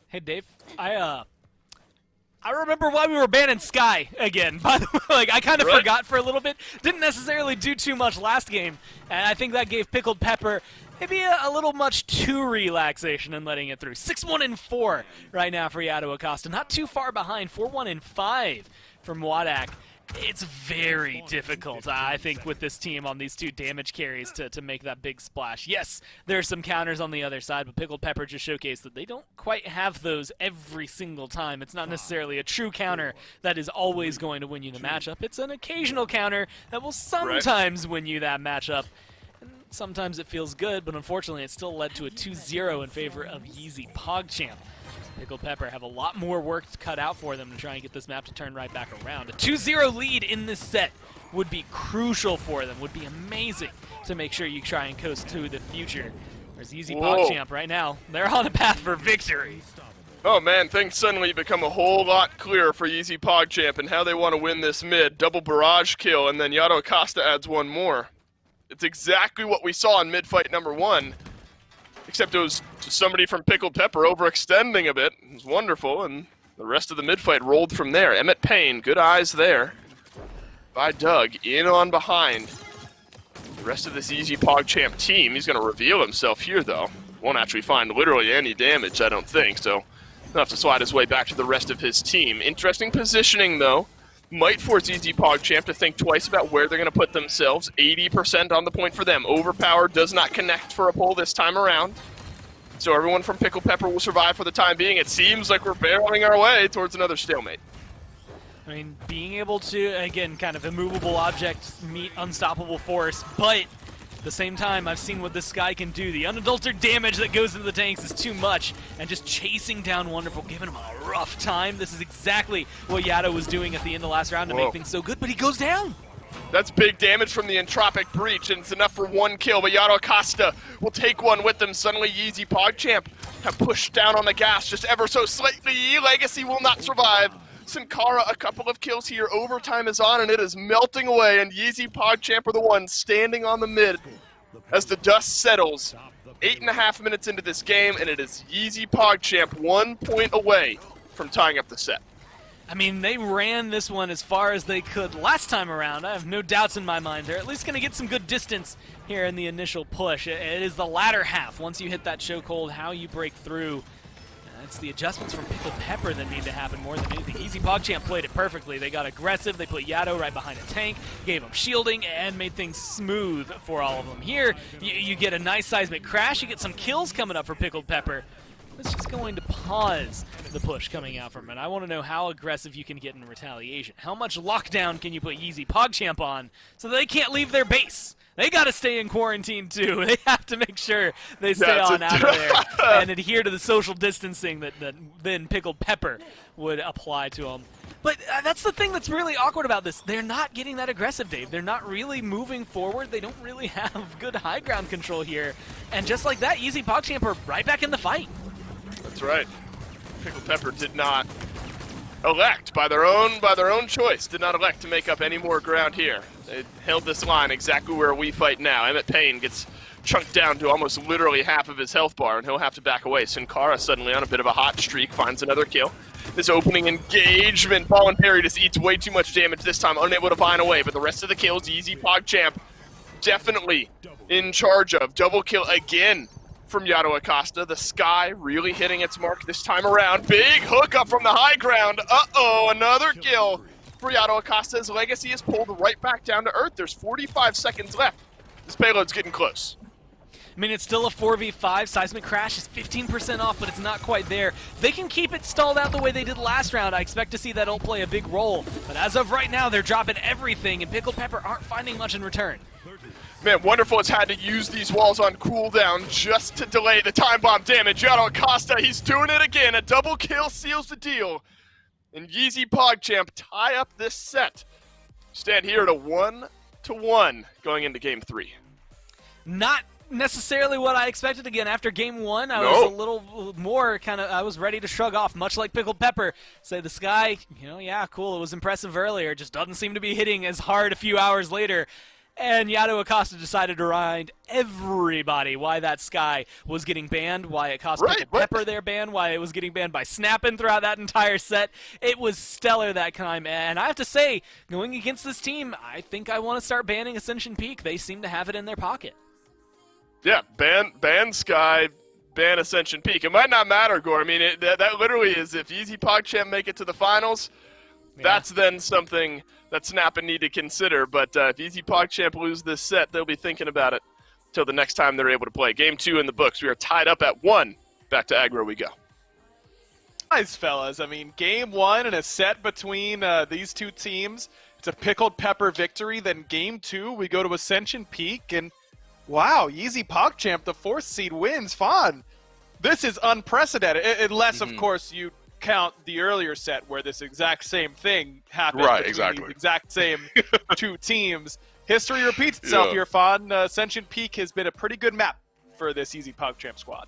Hey, Dave. I remember why we were banning Sky again. By the way, like, I kind of forgot for a little bit. Didn't necessarily do too much last game, and I think that gave Pickled Pepper maybe a little much too relaxation in letting it through. 6-1-4 right now for YeezyPogChamp. Not too far behind. 4-1-5 from Wadak. It's very difficult, I think, with this team on these two damage carries to make that big splash. Yes, there's some counters on the other side, but Pickled Pepper just showcased that they don't quite have those every single time. It's not necessarily a true counter that is always going to win you the matchup. It's an occasional counter that will sometimes win you that matchup. And sometimes it feels good, but unfortunately it still led to a 2-0 in favor of YeezyPogChamp. Pickled Pepper have a lot more work cut out for them to try and get this map to turn right back around. A 2-0 lead in this set would be crucial for them, would be amazing to make sure you try and coast to the future. Whereas YeezyPogChamp right now, they're on a path for victory. Oh man, things suddenly become a whole lot clearer for YeezyPogChamp and how they want to win this mid. Double barrage kill, and then YeezyPogChamp adds one more. It's exactly what we saw in mid-fight number 1. Except it was somebody from Pickled Pepper overextending a bit. It was wonderful, and the rest of the mid-fight rolled from there. Emmett Payne, good eyes there by Doug, in on behind. The rest of this YeezyPogChamp team, he's going to reveal himself here, though. Won't actually find literally any damage, I don't think, so he'll have to slide his way back to the rest of his team. Interesting positioning, though. Might force YeezyPogChamp to think twice about where they're going to put themselves. 80% on the point for them. Overpower does not connect for a pull this time around. So everyone from Pickled Pepper will survive for the time being. It seems like we're barreling our way towards another stalemate. I mean, being able to, again, kind of immovable objects meet unstoppable force, but at the same time, I've seen what this guy can do. The unadulterated damage that goes into the tanks is too much, and just chasing down Wonderful, giving him a rough time. This is exactly what Yato was doing at the end of last round to make things so good, but he goes down. That's big damage from the entropic breach, and it's enough for one kill, but YeezyPogChamp will take one with them. Suddenly, YeezyPogChamp have pushed down on the gas just ever so slightly. Legacy will not survive. Sankara, a couple of kills here. Overtime is on, and it is melting away, and YeezyPogChamp are the ones standing on the mid as the dust settles. 8.5 minutes into this game, and it is YeezyPogChamp 1 point away from tying up the set. I mean, they ran this one as far as they could last time around. I have no doubts in my mind. They're at least going to get some good distance here in the initial push. It is the latter half. Once you hit that chokehold, how you break through. It's the adjustments from Pickled Pepper that need to happen more than anything. YeezyPogChamp played it perfectly. They got aggressive. They put Yato right behind a tank, gave him shielding, and made things smooth for all of them. Here, you get a nice seismic crash. You get some kills coming up for Pickled Pepper. It's just going to pause the push coming out from it. I want to know how aggressive you can get in retaliation. How much lockdown can you put YeezyPogChamp on so that they can't leave their base? They got to stay in quarantine, too. They have to make sure they stay on out of there and adhere to the social distancing that then Pickled Pepper would apply to them. But that's the thing that's really awkward about this. They're not getting that aggressive, Dave. They're not really moving forward. They don't really have good high ground control here. And just like that, YeezyPogChamp are right back in the fight. That's right. Pickled Pepper did not elect, by their own choice, did not elect to make up any more ground here. They held this line exactly where we fight now. Emmett Payne gets chunked down to almost literally half of his health bar, and he'll have to back away. Sankara suddenly on a bit of a hot streak, finds another kill. This opening engagement, Ball and Parry just eats way too much damage this time, unable to find away, but the rest of the kills, YeezyPogChamp definitely in charge of. Double kill again from YeezyPogChamp. The Sky really hitting its mark this time around. Big hookup from the high ground. Uh-oh, another kill for YeezyPogChamp. Legacy is pulled right back down to earth. There's 45 seconds left. This payload's getting close. I mean, it's still a 4v5. Seismic Crash is 15% off, but it's not quite there. They can keep it stalled out the way they did last round. I expect to see that ult play a big role. But as of right now, they're dropping everything, and Pickled Pepper aren't finding much in return. Man, Wonderful has had to use these walls on cooldown just to delay the time bomb damage out on Acosta. He's doing it again. A double kill seals the deal. And YeezyPogChamp tie up this set. Stand here at a 1-1 going into game 3. Not necessarily what I expected. Again, after game 1, I was a little more I was ready to shrug off, much like Pickled Pepper. Say the Sky, yeah, cool, it was impressive earlier, just doesn't seem to be hitting as hard a few hours later. And Yato Acosta decided to remind everybody why that Sky was getting banned, why it cost Pickled Pepper their ban, why it was getting banned by Snappin throughout that entire set. It was stellar that time, and I have to say, going against this team, I think I want to start banning Ascension Peak. They seem to have it in their pocket. Yeah, ban Sky, ban Ascension Peak. It might not matter, Gore. I mean, that literally is if YeezyPogChamp make it to the finals, that's then something that Snappin need to consider. But if YeezyPogChamp lose this set, they'll be thinking about it till the next time they're able to play. Game 2 in the books. We are tied up at 1. Back to aggro we go. Nice, fellas. I mean, game 1 and a set between these two teams. It's a Pickled Pepper victory. Then game 2, we go to Ascension Peak. And wow, YeezyPogChamp, the 4th seed, wins. Fun. This is unprecedented. Unless, of course, you count the earlier set where this exact same thing happened. Right, exactly. The exact same two teams. History repeats itself here, Fawn. Ascension Peak has been a pretty good map for this YeezyPogChamp squad.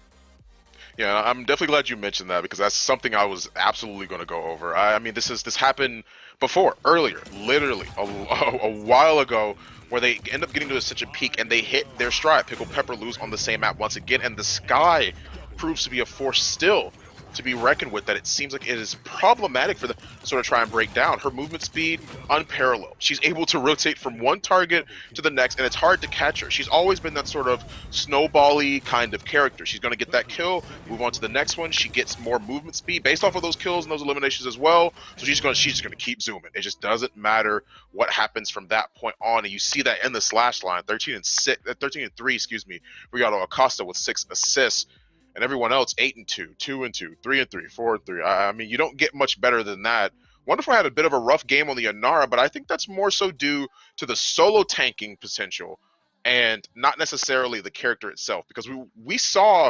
Yeah, I'm definitely glad you mentioned that because that's something I was absolutely going to go over. I mean, this happened before, earlier, literally a while ago, where they end up getting to Ascension Peak and they hit their stride. Pickled Pepper lose on the same map once again, and the Sky proves to be a force still to be reckoned with, that it seems like it is problematic for them to sort of try and break down. Her movement speed, unparalleled. She's able to rotate from one target to the next, and it's hard to catch her. She's always been that sort of snowball-y kind of character. She's going to get that kill, move on to the next one. She gets more movement speed based off of those kills and those eliminations as well. So she's just going to keep zooming. It just doesn't matter what happens from that point on. And you see that in the slash line, 13 and 3, excuse me. We got Acosta with 6 assists. And everyone else 8 and 2, 2 and 2, 3 and 3, 4 and 3. I mean, you don't get much better than that. Wonderful had a bit of a rough game on the Inara, but I think that's more so due to the solo tanking potential and not necessarily the character itself. Because we saw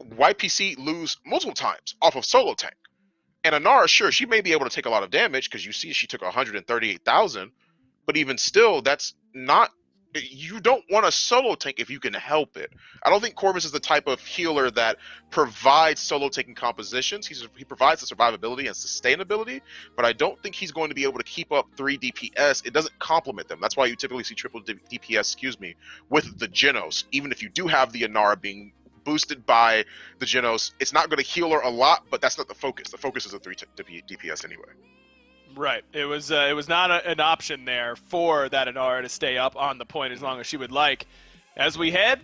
YPC lose multiple times off of solo tank. And Inara, sure, she may be able to take a lot of damage because you see she took 138,000, but even still, that's not. You don't want a solo tank if you can help it. I don't think Corvus is the type of healer that provides solo tanking compositions. He provides the survivability and sustainability, but I don't think he's going to be able to keep up 3 DPS. It doesn't complement them. That's why you typically see triple DPS, with the Genos. Even if you do have the Inara being boosted by the Genos, it's not going to heal her a lot, but that's not the focus. The focus is a 3 DPS anyway. Right. It was not an option there for that Inara to stay up on the point as long as she would like. As we head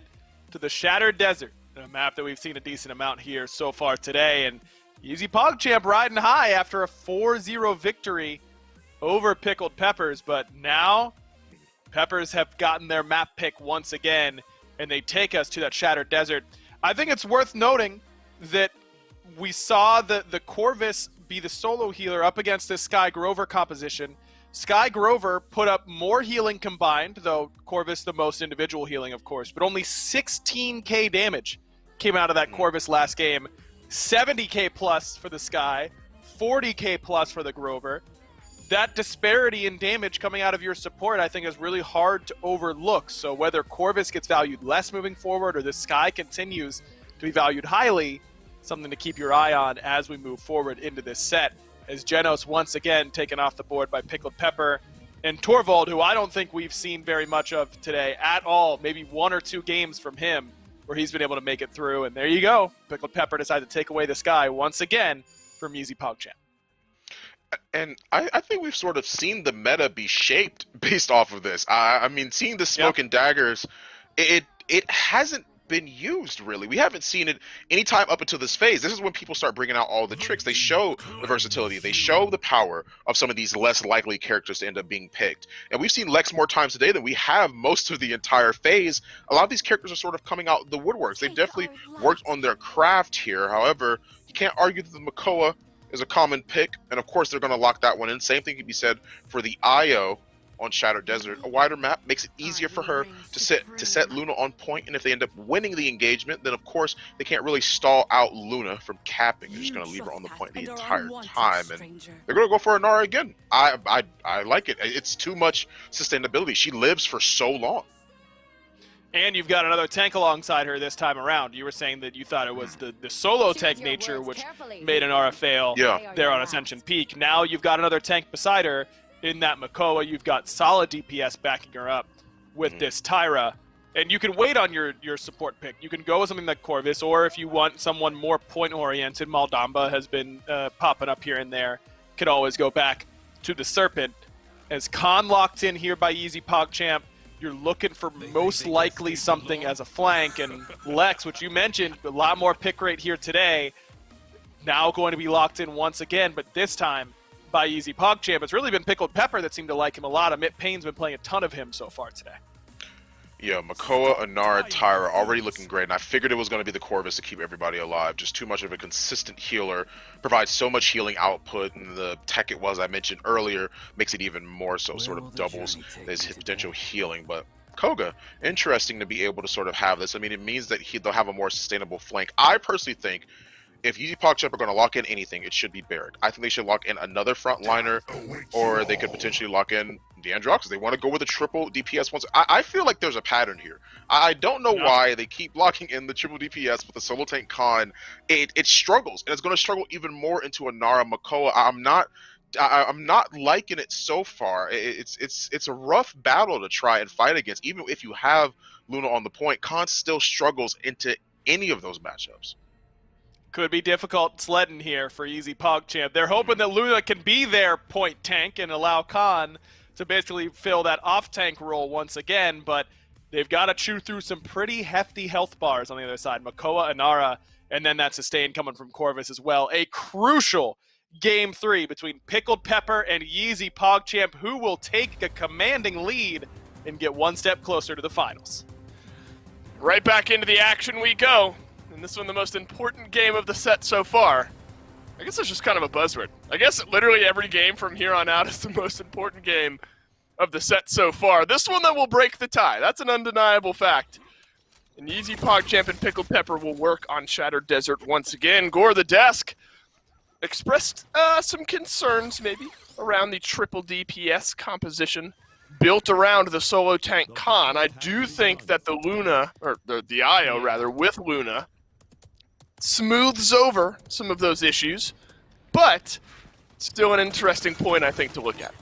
to the Shattered Desert, a map that we've seen a decent amount here so far today, and YeezyPogChamp riding high after a 4-0 victory over Pickled Peppers, but now Peppers have gotten their map pick once again, and they take us to that Shattered Desert. I think it's worth noting that we saw the Corvus be the solo healer up against this Sky Grover composition. Sky Grover put up more healing combined, though Corvus the most individual healing, of course, but only 16k damage came out of that Corvus last game. 70k plus for the Sky, 40k plus for the Grover. That disparity in damage coming out of your support, I think, is really hard to overlook. So whether Corvus gets valued less moving forward or the Sky continues to be valued highly, something to keep your eye on as we move forward into this set, as Genos once again taken off the board by Pickled Pepper and Torvald, who I don't think we've seen very much of today at all. Maybe 1 or 2 games from him where he's been able to make it through. And there you go. Pickled Pepper decided to take away the Sky once again from YeezyPogChamp. And I think we've sort of seen the meta be shaped based off of this. I mean, seeing the smoke and daggers, it hasn't been used, really. We haven't seen it any time up until this phase. This is when people start bringing out all the tricks. They show the versatility. They show the power of some of these less likely characters to end up being picked. And we've seen Lex more times today than we have most of the entire phase. A lot of these characters are sort of coming out the woodworks. They've definitely worked on their craft here. However, you can't argue that the Makoa is a common pick, and of course they're going to lock that one in. Same thing can be said for the Io on Shattered Desert. A wider map makes it easier for her to set Luna on point, and if they end up winning the engagement, then of course they can't really stall out Luna from capping. They're just going to leave her on the point the entire time, and they're going to go for Inara again. I like it. It's too much sustainability. She lives for so long. And you've got another tank alongside her this time around. You were saying that you thought it was the solo tank nature which made Inara fail there on Ascension Peak. Now you've got another tank beside her in that Makoa. You've got solid DPS backing her up with this Tyra. And you can wait on your support pick. You can go with something like Corvus, or if you want someone more point-oriented, Maldamba has been popping up here and there. Could always go back to the Serpent. As Khan locked in here by YeezyPogChamp, you're looking for most likely something as a flank, and Lex, which you mentioned, a lot more pick rate here today, now going to be locked in once again, but this time by YeezyPogChamp. It's really been Pickled Pepper that seemed to like him a lot. Amit Payne's been playing a ton of him so far today. Yeah, Makoa, Inara, Tyra already looking great, and I figured it was going to be the Corvus to keep everybody alive. Just too much of a consistent healer, provides so much healing output, and the tech it was I mentioned earlier makes it even more so, sort of doubles his potential healing. But Koga, interesting to be able to sort of have this. I mean, it means that they'll have a more sustainable flank. I personally think if YeezyPogChamp are going to lock in anything, it should be Barrack. I think they should lock in another frontliner, or they could potentially lock in D'Androx. They want to go with a triple DPS once. I feel like there's a pattern here. I don't know why they keep locking in the triple DPS with the solo tank Khan. It struggles, and it's going to struggle even more into a Nara Makoa. I'm not liking it so far. It's a rough battle to try and fight against. Even if you have Luna on the point, Khan still struggles into any of those matchups. Could be difficult sledding here for YeezyPogChamp. They're hoping that Luna can be their point tank and allow Khan to basically fill that off-tank role once again, but they've got to chew through some pretty hefty health bars on the other side. Makoa, Inara, and then that sustain coming from Corvus as well. A crucial Game 3 between Pickled Pepper and YeezyPogChamp, who will take a commanding lead and get one step closer to the finals. Right back into the action we go. And this one, the most important game of the set so far. I guess it's just kind of a buzzword. I guess literally every game from here on out is the most important game of the set so far. This one that will break the tie. That's an undeniable fact. And YeezyPogChamp and Pickled Pepper will work on Shattered Desert once again. Gore the Desk expressed some concerns maybe around the triple DPS composition built around the solo tank Khan. I do think that the Luna, or the Io rather, with Luna, smooths over some of those issues, but still an interesting point, I think, to look at.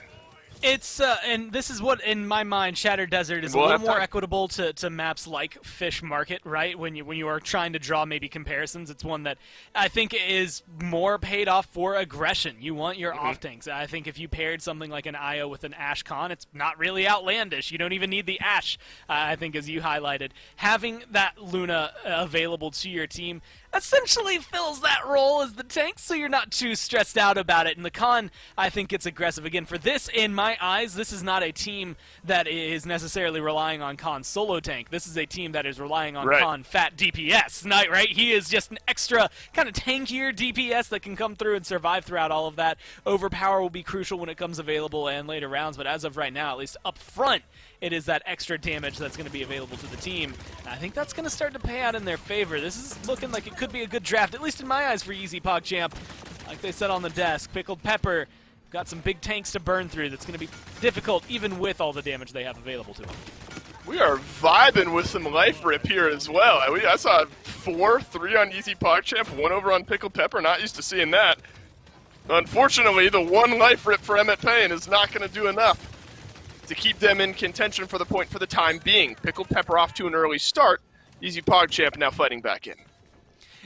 It's, and this is what, in my mind, Shattered Desert is a little more equitable to maps like Fish Market, right? When you are trying to draw maybe comparisons, it's one that I think is more paid off for aggression. You want your off-tanks. I think if you paired something like an Io with an Ashe Khan, it's not really outlandish. You don't even need the Ashe, I think, as you highlighted. Having that Luna available to your team essentially fills that role as the tank, so you're not too stressed out about it. And the Khan, I think, it's aggressive. Again, for this, in my eyes, this is not a team that is necessarily relying on Khan's solo tank. This is a team that is relying on Khan fat DPS, right? He is just an extra kind of tankier DPS that can come through and survive throughout all of that. Overpower will be crucial when it comes available and later rounds, but as of right now, at least up front, it is that extra damage that's going to be available to the team. And I think that's going to start to pay out in their favor. This is looking like it could be a good draft, at least in my eyes, for YeezyPogChamp. Like they said on the desk, Pickled Pepper got some big tanks to burn through. That's going to be difficult, even with all the damage they have available to them. We are vibing with some life rip here as well. I saw 4-3 on YeezyPogChamp, 1 over on Pickled Pepper. Not used to seeing that. Unfortunately, the 1 life rip for Amit Payne is not going to do enough to keep them in contention for the point for the time being. Pickled Pepper off to an early start. YeezyPogChamp now fighting back in.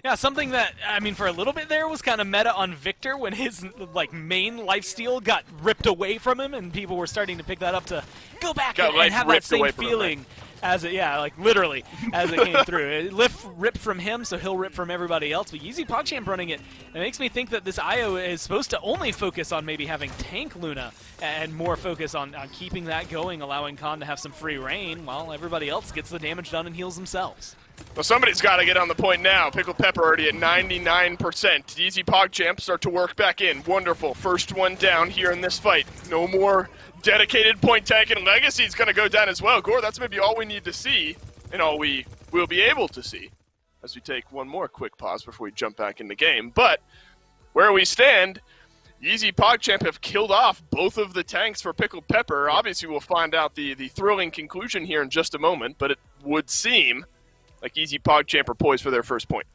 Yeah, something that, I mean, for a little bit there was kind of meta on Victor when his, like, main lifesteal got ripped away from him, and people were starting to pick that up to go back and have that same feeling like literally as it came through. It ripped from him, so he'll rip from everybody else. But YeezyPogChamp running it makes me think that this IO is supposed to only focus on maybe having tank Luna and more focus on keeping that going, allowing Khan to have some free reign while everybody else gets the damage done and heals themselves. Well, somebody's got to get on the point now. Pickled Pepper already at 99%. YeezyPogChamp start to work back in. Wonderful. First one down here in this fight. No more dedicated point tank, and Legacy's going to go down as well. Gore, that's maybe all we need to see, and all we will be able to see as we take one more quick pause before we jump back in the game. But where we stand, YeezyPogChamp have killed off both of the tanks for Pickled Pepper. Obviously, we'll find out the thrilling conclusion here in just a moment, but it would seem like YeezyPogChamp are poised for their first point.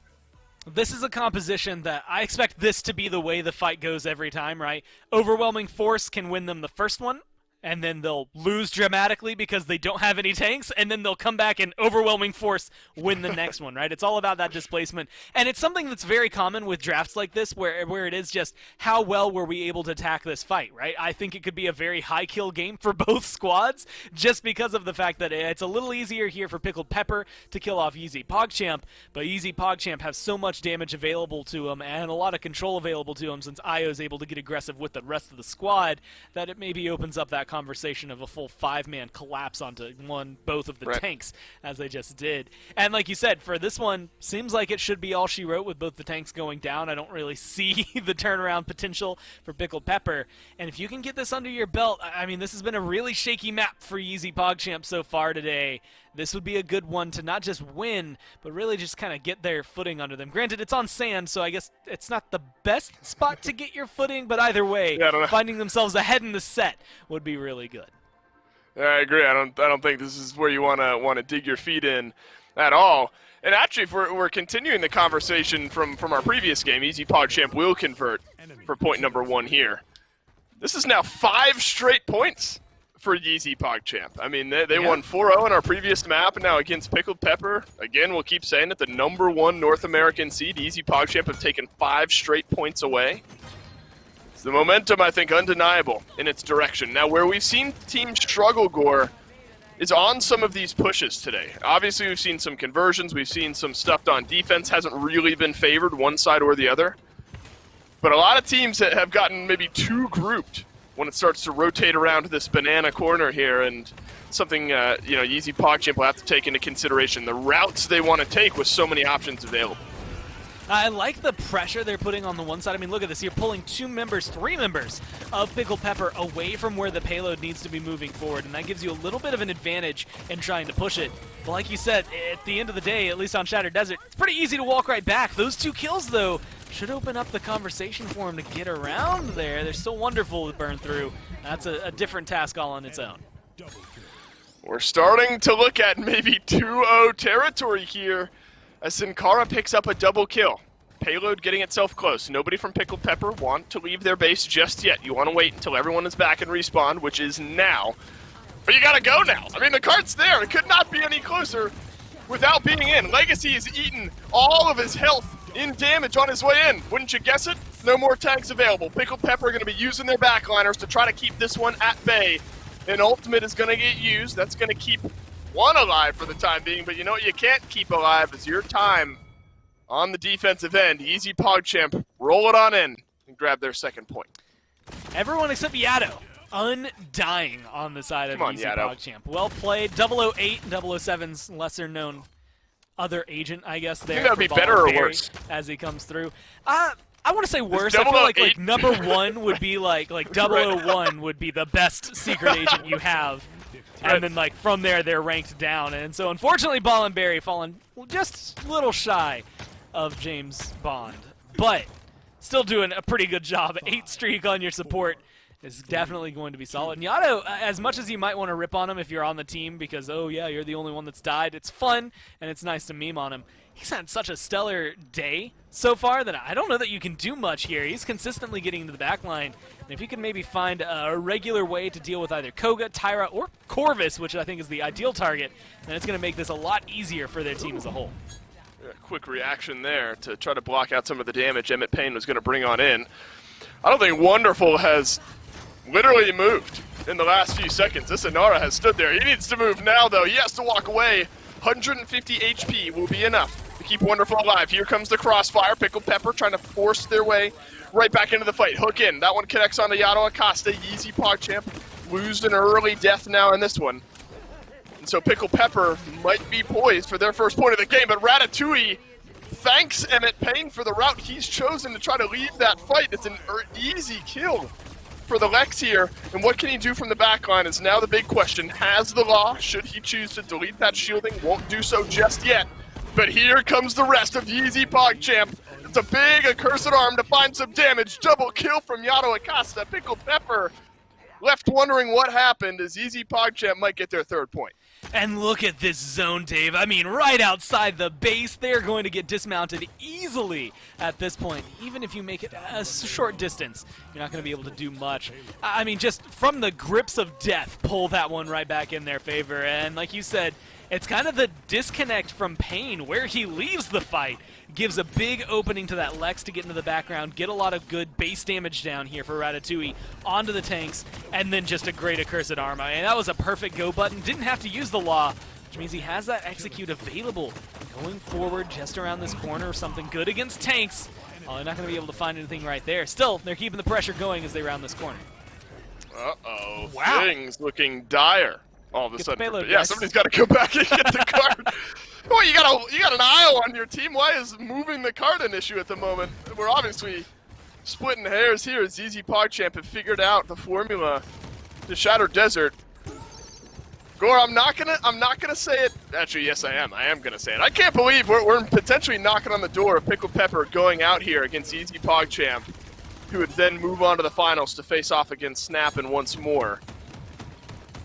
This is a composition that I expect this to be the way the fight goes every time, right? Overwhelming Force can win them the first one, and then they'll lose dramatically because they don't have any tanks, and then they'll come back and Overwhelming Force win the next one, right? It's all about that displacement, and it's something that's very common with drafts like this where it is just how well were we able to attack this fight, right? I think it could be a very high kill game for both squads just because of the fact that it's a little easier here for Pickled Pepper to kill off YeezyPogChamp, but YeezyPogChamp has so much damage available to him and a lot of control available to him since Io is able to get aggressive with the rest of the squad that it maybe opens up that conversation of a full 5-man collapse onto both of the tanks as they just did. And like you said, for this one, seems like it should be all she wrote with both the tanks going down. I don't really see the turnaround potential for Pickled Pepper. And if you can get this under your belt, I mean, this has been a really shaky map for YeezyPogChamp so far today. This would be a good one to not just win, but really just kind of get their footing under them. Granted, it's on sand, so I guess it's not the best spot to get your footing, but either way, finding themselves ahead in the set would be really good. Yeah, I agree. I don't think this is where you want to dig your feet in at all. And actually, if we're continuing the conversation from our previous game, YeezyPogChamp will convert for point number 1 here. This is now 5 straight points for YeezyPogChamp. I mean, they won 4-0 in our previous map, and now against Pickled Pepper, again, we'll keep saying it, the #1 North American seed, YeezyPogChamp have taken 5 straight points away. It's the momentum, I think, undeniable in its direction. Now, where we've seen teams struggle, Gore, is on some of these pushes today. Obviously, we've seen some conversions, we've seen some stuff on defense, hasn't really been favored one side or the other. But a lot of teams that have gotten maybe too grouped when it starts to rotate around this banana corner here, and something YeezyPogChamp will have to take into consideration the routes they want to take with so many options available. I like the pressure they're putting on the one side. I mean, look at this. You're pulling 3 members of Pickled Pepper away from where the payload needs to be moving forward, and that gives you a little bit of an advantage in trying to push it. But like you said, at the end of the day, at least on Shattered Desert, it's pretty easy to walk right back. Those 2 kills, though, should open up the conversation for him to get around there. They're so wonderful to burn through. That's a different task all on its own. We're starting to look at maybe 2-0 territory here as Sin Cara picks up a double kill. Payload getting itself close. Nobody from Pickled Pepper want to leave their base just yet. You want to wait until everyone is back and respawn, which is now. But you gotta go now. I mean, the cart's there. It could not be any closer without being in. Legacy has eaten all of his health in damage on his way in. Wouldn't you guess it? No more tanks available. Pickled Pepper are going to be using their backliners to try to keep this one at bay. An ultimate is going to get used. That's going to keep one alive for the time being. But you know what you can't keep alive is your time on the defensive end. YeezyPogChamp, roll it on in and grab their second point. Everyone except Yato. Undying on the side of YeezyPogChamp. Well played. 008, 007's lesser known other agent, I guess, there. I think that would be better or worse? As he comes through. I want to say worse. I feel like number 1 would be like 001 would be the best secret agent you have. And then like from there, they're ranked down. And so unfortunately, Ball and Berry fallen just a little shy of James Bond. But still doing a pretty good job. 8 streak on your support is definitely going to be solid. And Yato, as much as you might want to rip on him if you're on the team because, oh yeah, you're the only one that's died, it's fun and it's nice to meme on him. He's had such a stellar day so far that I don't know that you can do much here. He's consistently getting into the back line. And if you can maybe find a regular way to deal with either Koga, Tyra, or Corvus, which I think is the ideal target, then it's going to make this a lot easier for their team as a whole. A quick reaction there to try to block out some of the damage Emmett Payne was going to bring on in. I don't think Wonderful has literally moved in the last few seconds. This Inara has stood there. He needs to move now, though. He has to walk away. 150 HP will be enough to keep Wonderful alive. Here comes the crossfire. Pickled Pepper trying to force their way right back into the fight. Hook in. That one connects on to Yato Acosta. YeezyPogChamp lose an early death now in this one. And so Pickled Pepper might be poised for their first point of the game, but Ratatouille thanks Emmett Payne for the route he's chosen to try to lead that fight. It's an easy kill for the Lex here, and what can he do from the backline is now the big question. Has the law, should he choose to delete that shielding, won't do so just yet. But here comes the rest of YeezyPogChamp. It's a big accursed arm to find some damage. Double kill from Yato Acosta. Pickled Pepper left wondering what happened as YeezyPogChamp might get their third point. And look at this zone, Dave. I mean, right outside the base, they're going to get dismounted easily at this point. Even if you make it a short distance, you're not going to be able to do much. I mean, just from the grips of death, pull that one right back in their favor. And like you said, it's kind of the disconnect from Payne where he leaves the fight. Gives a big opening to that Lex to get into the background, get a lot of good base damage down here for Ratatouille onto the tanks, and then just a great accursed armor. And that was a perfect go button. Didn't have to use the law, which means he has that execute available. Going forward just around this corner, something good against tanks. Oh, they're not going to be able to find anything right there. Still, they're keeping the pressure going as they round this corner. Uh-oh, wow. Things looking dire all of a Get sudden. the payload, Yeah, guys. somebody's got to go back and get the card. Boy, you got an IO on your team. Why is moving the card an issue at the moment? We're obviously splitting hairs here as YeezyPogChamp have figured out the formula to Shadow Desert. Gore, I'm not gonna say it. Actually, yes, I am. I am gonna say it. I can't believe we're potentially knocking on the door of Pickled Pepper going out here against YeezyPogChamp, who would then move on to the finals to face off against Snap and once more.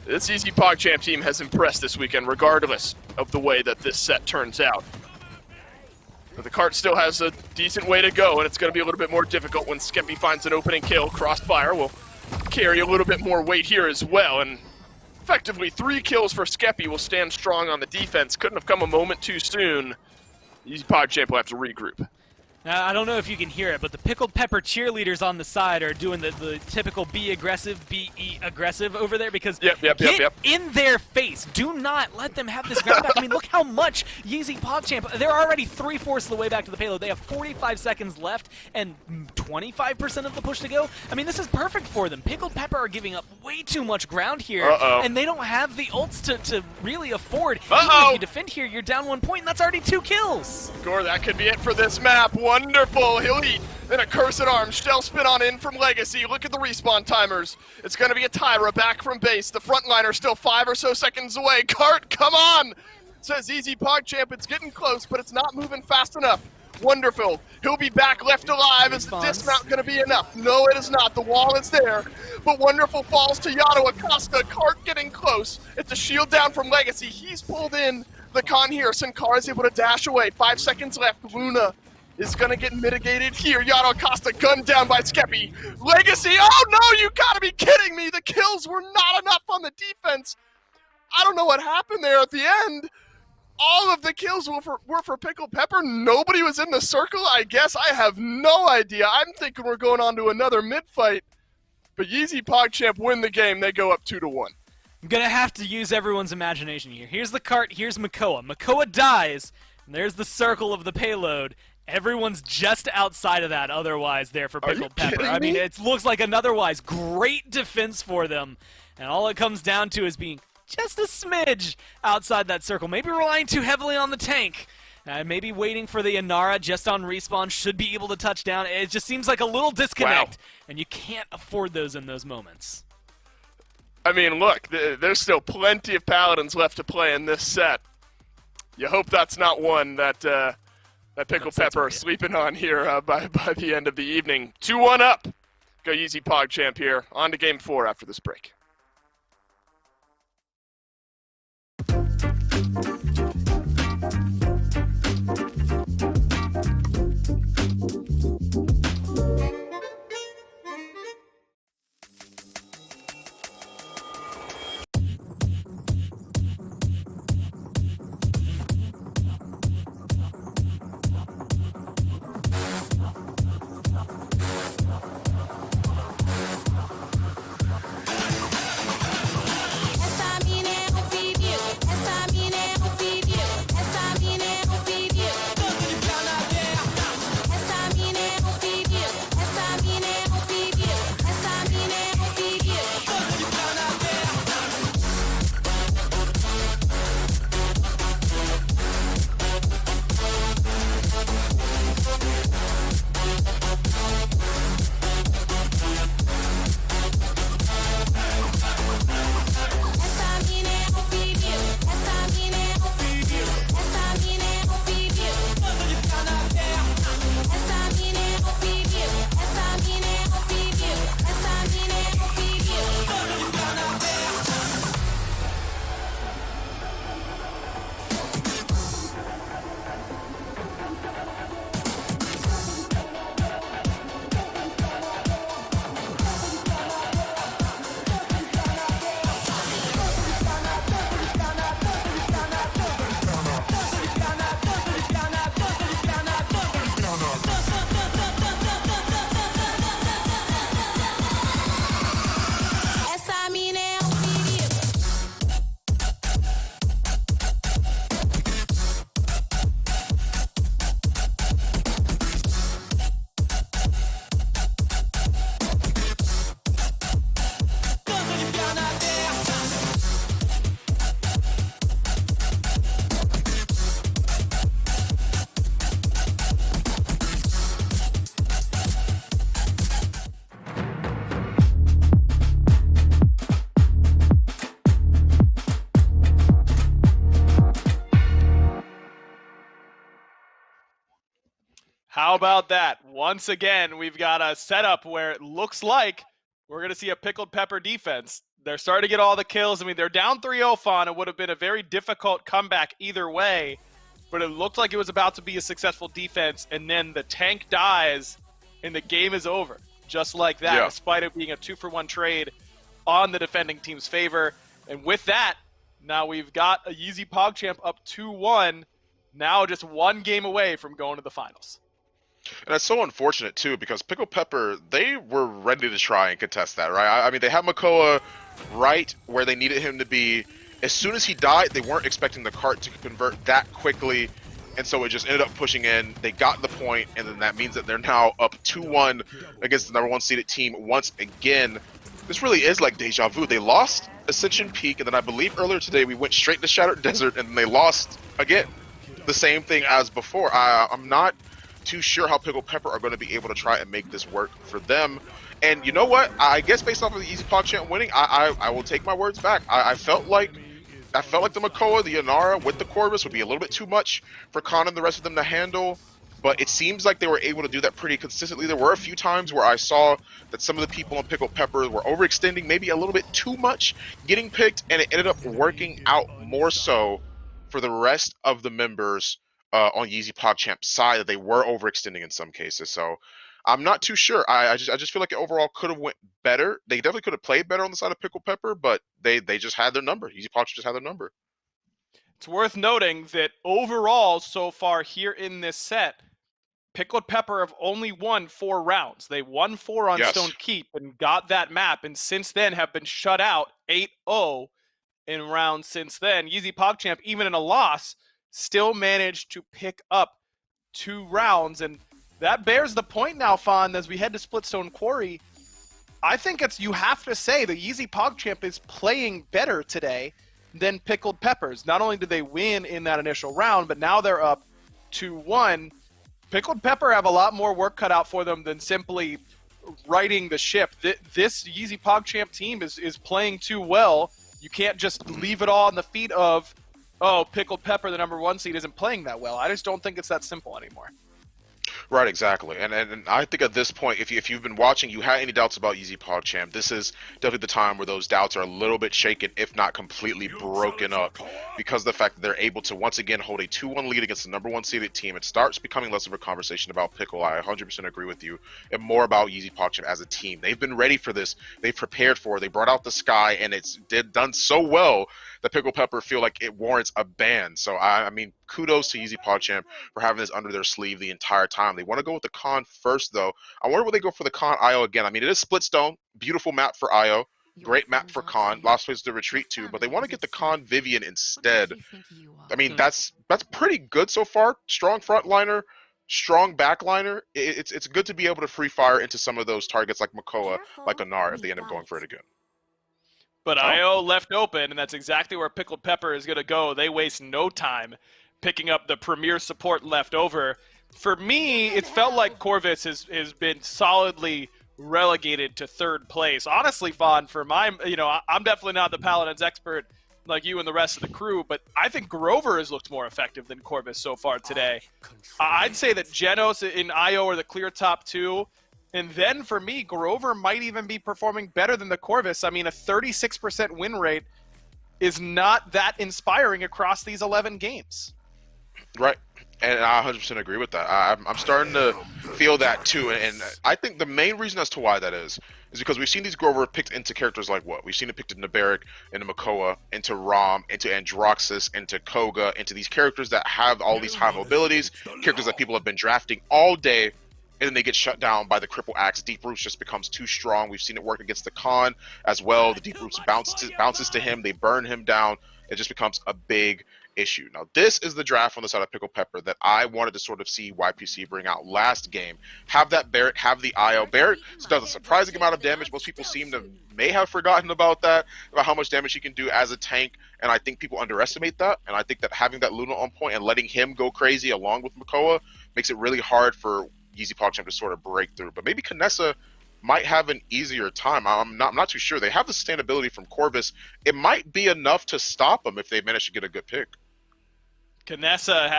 This YeezyPogChamp team has impressed this weekend, regardless of the way that this set turns out. But the cart still has a decent way to go, and it's going to be a little bit more difficult when Skempy finds an opening kill. Crossfire will carry a little bit more weight here as well, and effectively 3 kills for Skempy will stand strong on the defense. Couldn't have come a moment too soon. YeezyPogChamp will have to regroup. Now, I don't know if you can hear it, but the Pickled Pepper cheerleaders on the side are doing the typical be aggressive, be aggressive over there because Yep. get in their face. Do not let them have this ground back. I mean, look how much YeezyPogChamp, they're already 3/4 of the way back to the payload. They have 45 seconds left and 25% of the push to go. I mean, this is perfect for them. Pickled Pepper are giving up way too much ground here, and they don't have the ults to really afford. Even if you defend here, you're down 1 point, and that's already 2 kills. Gore, that could be it for this map. Wonderful. He'll eat an accursed arm. Shell spin on in from Legacy. Look at the respawn timers. It's going to be a Tyra back from base. The front liner still 5 or so seconds away. Cart, come on! Says YeezyPogChamp. It's getting close, but it's not moving fast enough. Wonderful. He'll be back left alive. Is the dismount going to be enough? No, it is not. The wall is there. But Wonderful falls to Yato Acosta. Cart getting close. It's a shield down from Legacy. He's pulled in the con here. Sinkar is able to dash away. 5 seconds left. Luna is going to get mitigated here. Yato Acosta gunned down by Skempy. Legacy, oh no, you gotta be kidding me. The kills were not enough on the defense. I don't know what happened there at the end. All of the kills were for Pickled Pepper. Nobody was in the circle, I guess. I have no idea. I'm thinking we're going on to another mid-fight. But YeezyPogChamp win the game. They go up 2-1. I'm going to have to use everyone's imagination here. Here's the cart, here's Makoa. Makoa dies, and there's the circle of the payload. Everyone's just outside of that otherwise there for Pickled Pepper. I mean, it looks like an otherwise great defense for them. And all it comes down to is being just a smidge outside that circle. Maybe relying too heavily on the tank. Maybe waiting for the Inara just on respawn should be able to touch down. It just seems like a little disconnect. Wow. And you can't afford those in those moments. I mean, look, there's still plenty of Paladins left to play in this set. You hope that's not one that Pickled Pepper are sleeping on here by the end of the evening. 2-1 up. Go YeezyPogChamp here. On to Game 4 after this break. How about that? Once again, we've got a setup where it looks like we're going to see a Pickled Pepper defense. They're starting to get all the kills. I mean, they're down 3-0, Fawn. It would have been a very difficult comeback either way, but it looked like it was about to be a successful defense, and then the tank dies, and the game is over. Just like that, despite it being a 2-for-1 trade on the defending team's favor. And with that, now we've got a YeezyPogChamp up 2-1, now just one game away from going to the finals. And it's so unfortunate, too, because Pickled Pepper, they were ready to try and contest that, right? I mean, they had Makoa right where they needed him to be. As soon as he died, they weren't expecting the cart to convert that quickly, and so it just ended up pushing in. They got the point, and then that means that they're now up 2-1 against the number 1 seeded team once again. This really is like deja vu. They lost Ascension Peak, and then I believe earlier today we went straight to Shattered Desert, and then they lost again. The same thing as before. I'm not too sure how Pickled Pepper are going to be able to try and make this work for them. And you know what? I guess based off of the YeezyPogChamp winning, I will take my words back. I felt like the Makoa, the Inara with the Corvus would be a little bit too much for Khan and the rest of them to handle. But it seems like they were able to do that pretty consistently. There were a few times where I saw that some of the people on Pickled Pepper were overextending, maybe a little bit too much, getting picked, and it ended up working out more so for the rest of the members on YeezyPogChamp's side, that they were overextending in some cases. So I'm not too sure. I just feel like it overall could have went better. They definitely could have played better on the side of Pickled Pepper, but they just had their number. YeezyPogChamp just had their number. It's worth noting that overall so far here in this set, Pickled Pepper have only won 4 rounds. They won 4 on Stone Keep and got that map, and since then have been shut out 8-0 in rounds since then. YeezyPogChamp, even in a loss, still managed to pick up 2 rounds, and that bears the point now, Fawn, as we head to Splitstone Quarry. I think you have to say the YeezyPogChamp is playing better today than Pickled Peppers. Not only did they win in that initial round, but now they're up 2-1. Pickled Pepper have a lot more work cut out for them than simply righting the ship. This YeezyPogChamp team is playing too well. You can't just leave it all on the feet of, oh, Pickled Pepper, the number 1 seed, isn't playing that well. I just don't think it's that simple anymore. Right, exactly. And I think at this point, if you've been watching, you had any doubts about YeezyPogChamp, this is definitely the time where those doubts are a little bit shaken, if not completely broken up, because of the fact that they're able to once again hold a 2-1 lead against the number 1 seeded team. It starts becoming less of a conversation about Pickle. I 100% agree with you, and more about YeezyPogChamp as a team. They've been ready for this. They've prepared for it. They brought out the Sky, and it's done so well that Pickled Pepper feel like it warrants a ban. So I mean, kudos to YeezyPogChamp for having this under their sleeve the entire time. They want to go with the Con first, though. I wonder will they go for the Con IO again. I mean, it is Splitstone, beautiful map for IO, great map for Con, lost places to retreat to, but they want to get the Con Vivian instead. I mean, that's pretty good so far. Strong frontliner, strong backliner. It's good to be able to free fire into some of those targets like Makoa, like Anar, if they end up going for it again. But IO left open, and that's exactly where Pickled Pepper is going to go. They waste no time picking up the premier support left over. For me, it felt like Corvus has been solidly relegated to 3rd place. Honestly, Fawn, for my, I'm definitely not the Paladins expert like you and the rest of the crew, but I think Grover has looked more effective than Corvus so far today. I'd say that Genos and IO are the clear top 2. And then for me, Grover might even be performing better than the Corvus. I mean, a 36% win rate is not that inspiring across these 11 games. Right. And I 100% agree with that. I'm starting to feel that too. And I think the main reason as to why that is because we've seen these Grover picked into characters like what? We've seen it picked into Barrick, into Makoa, into Rom, into Androxus, into Koga, into these characters that have all these high mobilities, characters that people have been drafting all day, and then they get shut down by the Cripple Axe. Deep Roots just becomes too strong. We've seen it work against the Khan as well. The Deep Roots bounces to him. They burn him down. It just becomes a big issue. Now, this is the draft on the side of Pickled Pepper that I wanted to sort of see YPC bring out last game. Have that Barrett, have the IO. Barrett does a surprising amount of damage. Most people may have forgotten about that, about how much damage he can do as a tank, and I think people underestimate that. And I think that having that Luna on point and letting him go crazy along with Makoa makes it really hard for YeezyPogChamp to sort of break through. But maybe Knessa might have an easier time. I'm not too sure. They have the sustainability from Corvus. It might be enough to stop them if they manage to get a good pick. Knessa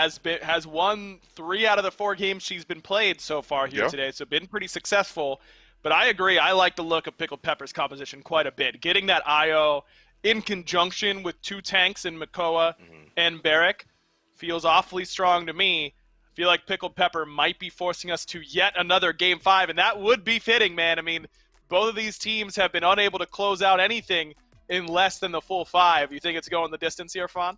has won 3 out of the 4 games she's been played so far here today, so been pretty successful. But I agree, I like the look of Pickled Pepper's composition quite a bit. Getting that IO in conjunction with 2 tanks in Makoa and Barrick feels awfully strong to me. I feel like Pickled Pepper might be forcing us to yet another Game 5, and that would be fitting, man. I mean, both of these teams have been unable to close out anything in less than the full 5. You think it's going the distance here, Fawn?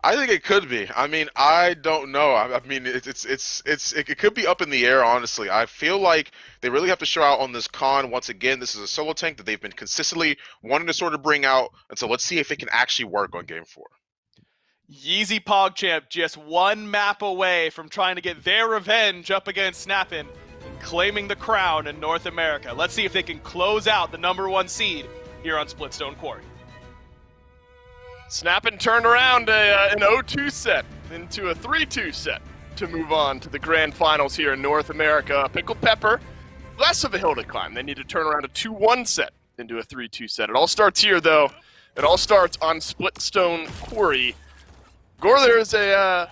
I think it could be. I mean, I don't know. I mean, it could be up in the air, honestly. I feel like they really have to show out on this con. Once again, this is a solo tank that they've been consistently wanting to sort of bring out, and so let's see if it can actually work on Game 4. YeezyPogChamp just 1 map away from trying to get their revenge up against Snappin' and claiming the crown in North America. Let's see if they can close out the #1 seed here on Splitstone Quarry. Snappin' turned around an 0-2 set into a 3-2 set to move on to the grand finals here in North America. Pickled Pepper, less of a hill to climb. They need to turn around a 2-1 set into a 3-2 set. It all starts here, though. It all starts on Splitstone Quarry. Gore, there is a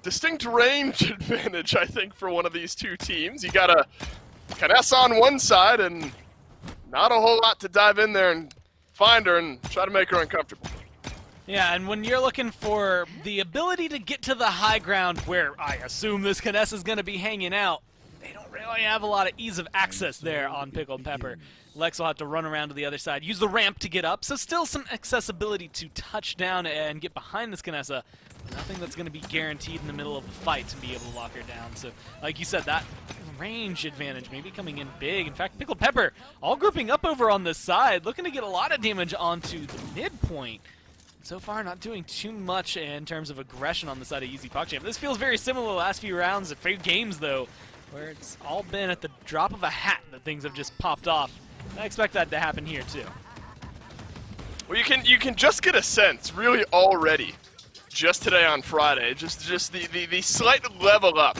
distinct range advantage, I think, for one of these 2 teams. You got a Knessa on one side and not a whole lot to dive in there and find her and try to make her uncomfortable. Yeah, and when you're looking for the ability to get to the high ground where I assume this Knessa is going to be hanging out, they don't really have a lot of ease of access there on Pickled Pepper. Lex will have to run around to the other side, use the ramp to get up, so still some accessibility to touch down and get behind this Knessa. Nothing that's going to be guaranteed in the middle of the fight to be able to lock her down. So, like you said, that range advantage maybe coming in big. In fact, Pickled Pepper all grouping up over on this side, looking to get a lot of damage onto the midpoint. So far, not doing too much in terms of aggression on the side of YeezyPogChamp. This feels very similar to the last few rounds, a few games, though, where it's all been at the drop of a hat that things have just popped off. I expect that to happen here, too. Well, you can just get a sense, really, already, just today on Friday, just the slight level up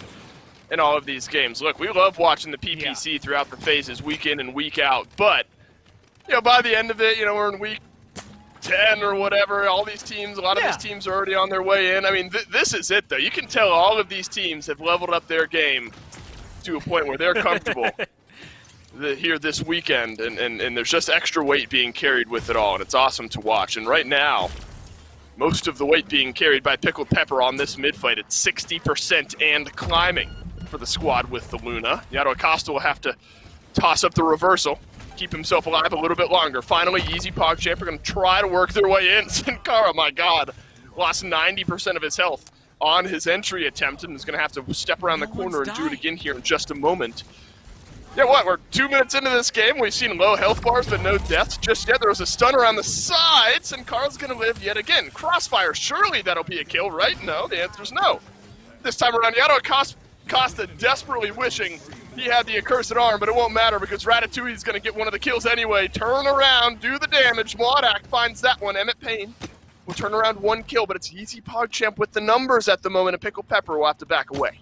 in all of these games. Look, we love watching the PPC throughout the phases, week in and week out, but, you know, by the end of it, you know, we're in week 10 or whatever, all these teams, a lot of these teams are already on their way in. I mean, this is it, though. You can tell all of these teams have leveled up their game to a point where they're comfortable here this weekend, and there's just extra weight being carried with it all, and it's awesome to watch. And right now, most of the weight being carried by Pickled Pepper on this mid-fight at 60% and climbing for the squad with the Luna. Yato Acosta will have to toss up the reversal, keep himself alive a little bit longer. Finally, YeezyPogChamp are going to try to work their way in. Sin Cara, my God, lost 90% of his health on his entry attempt and is going to have to step around the corner and do it again here in just a moment. Yeah, what? We're 2 minutes into this game. We've seen low health bars, but no deaths just yet. There was a stun around the sides, and Carl's going to live yet again. Crossfire, surely that'll be a kill, right? No, the answer's no. This time around, Yato Acosta desperately wishing he had the accursed arm, but it won't matter because Ratatouille's going to get one of the kills anyway. Turn around, do the damage. Mwadak finds that one. Emmett Payne will turn around 1 kill, but it's YeezyPogChamp with the numbers at the moment, and Pickled Pepper will have to back away.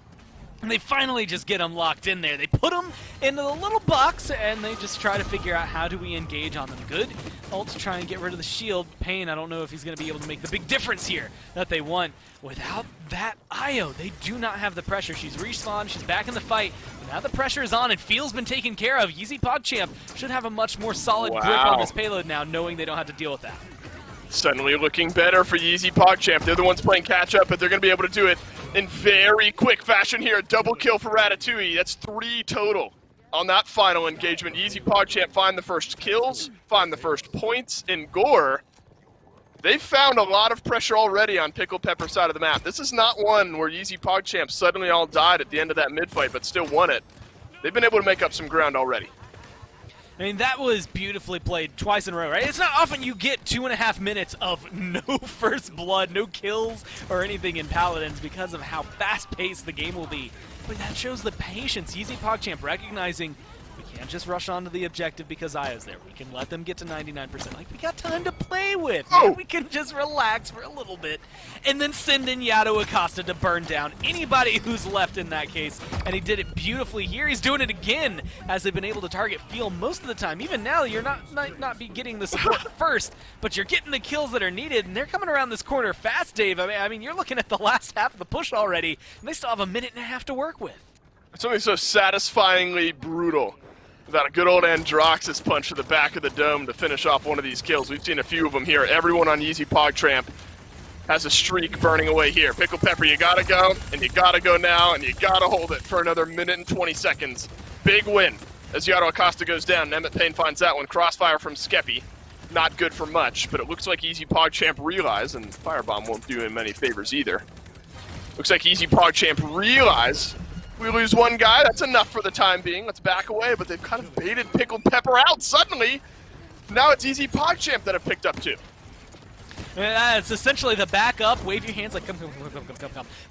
And they finally just get them locked in there. They put them into the little box, and they just try to figure out how do we engage on them. Good ult to try and get rid of the shield. Payne, I don't know if he's going to be able to make the big difference here that they want. Without that IO, they do not have the pressure. She's respawned, she's back in the fight. But now the pressure is on, and Feel's been taken care of. YeezyPogChamp should have a much more solid grip on this payload now, knowing they don't have to deal with that. Suddenly looking better for YeezyPogChamp. They're the ones playing catch-up, but they're going to be able to do it in very quick fashion here. Double kill for Ratatouille. That's 3 total on that final engagement. YeezyPogChamp find the first kills, find the first points in Gore. They've found a lot of pressure already on Pickled Pepper's side of the map. This is not one where YeezyPogChamp suddenly all died at the end of that mid-fight, but still won it. They've been able to make up some ground already. I mean, that was beautifully played twice in a row, right? It's not often you get 2.5 minutes of no first blood, no kills or anything in Paladins because of how fast-paced the game will be. But that shows the patience. YeezyPogChamp recognizing we Can't just rush onto the objective because Aya's there. We can let them get to 99%. Like, we got time to play with. Oh. We can just relax for a little bit and then send in Yato Acosta to burn down anybody who's left in that case. And he did it beautifully here. He's doing it again as they've been able to target Feel most of the time. Even now, you're not be getting the support first, but you're getting the kills that are needed, and they're coming around this corner fast, Dave. I mean, you're looking at the last half of the push already, and they still have a minute and a half to work with. Something so satisfyingly brutal without a good old Androxus punch to the back of the dome to finish off one of these kills. We've seen a few of them here. Everyone on YeezyPogChamp has a streak burning away here. Pickled Pepper, you gotta go, and you gotta go now, and you gotta hold it for another minute and 20 seconds. Big win as Yato Acosta goes down. Nemeth Payne finds that one. Crossfire from Skeppy. Not good for much, but it looks like YeezyPogChamp realized, and Firebomb won't do him any favors either. Looks like YeezyPogChamp realized we lose one guy, that's enough for the time being. Let's back away, but they've kind of baited Pickled Pepper out suddenly. Now it's YeezyPogChamp that have picked up two. It's essentially the backup. Wave your hands like, come.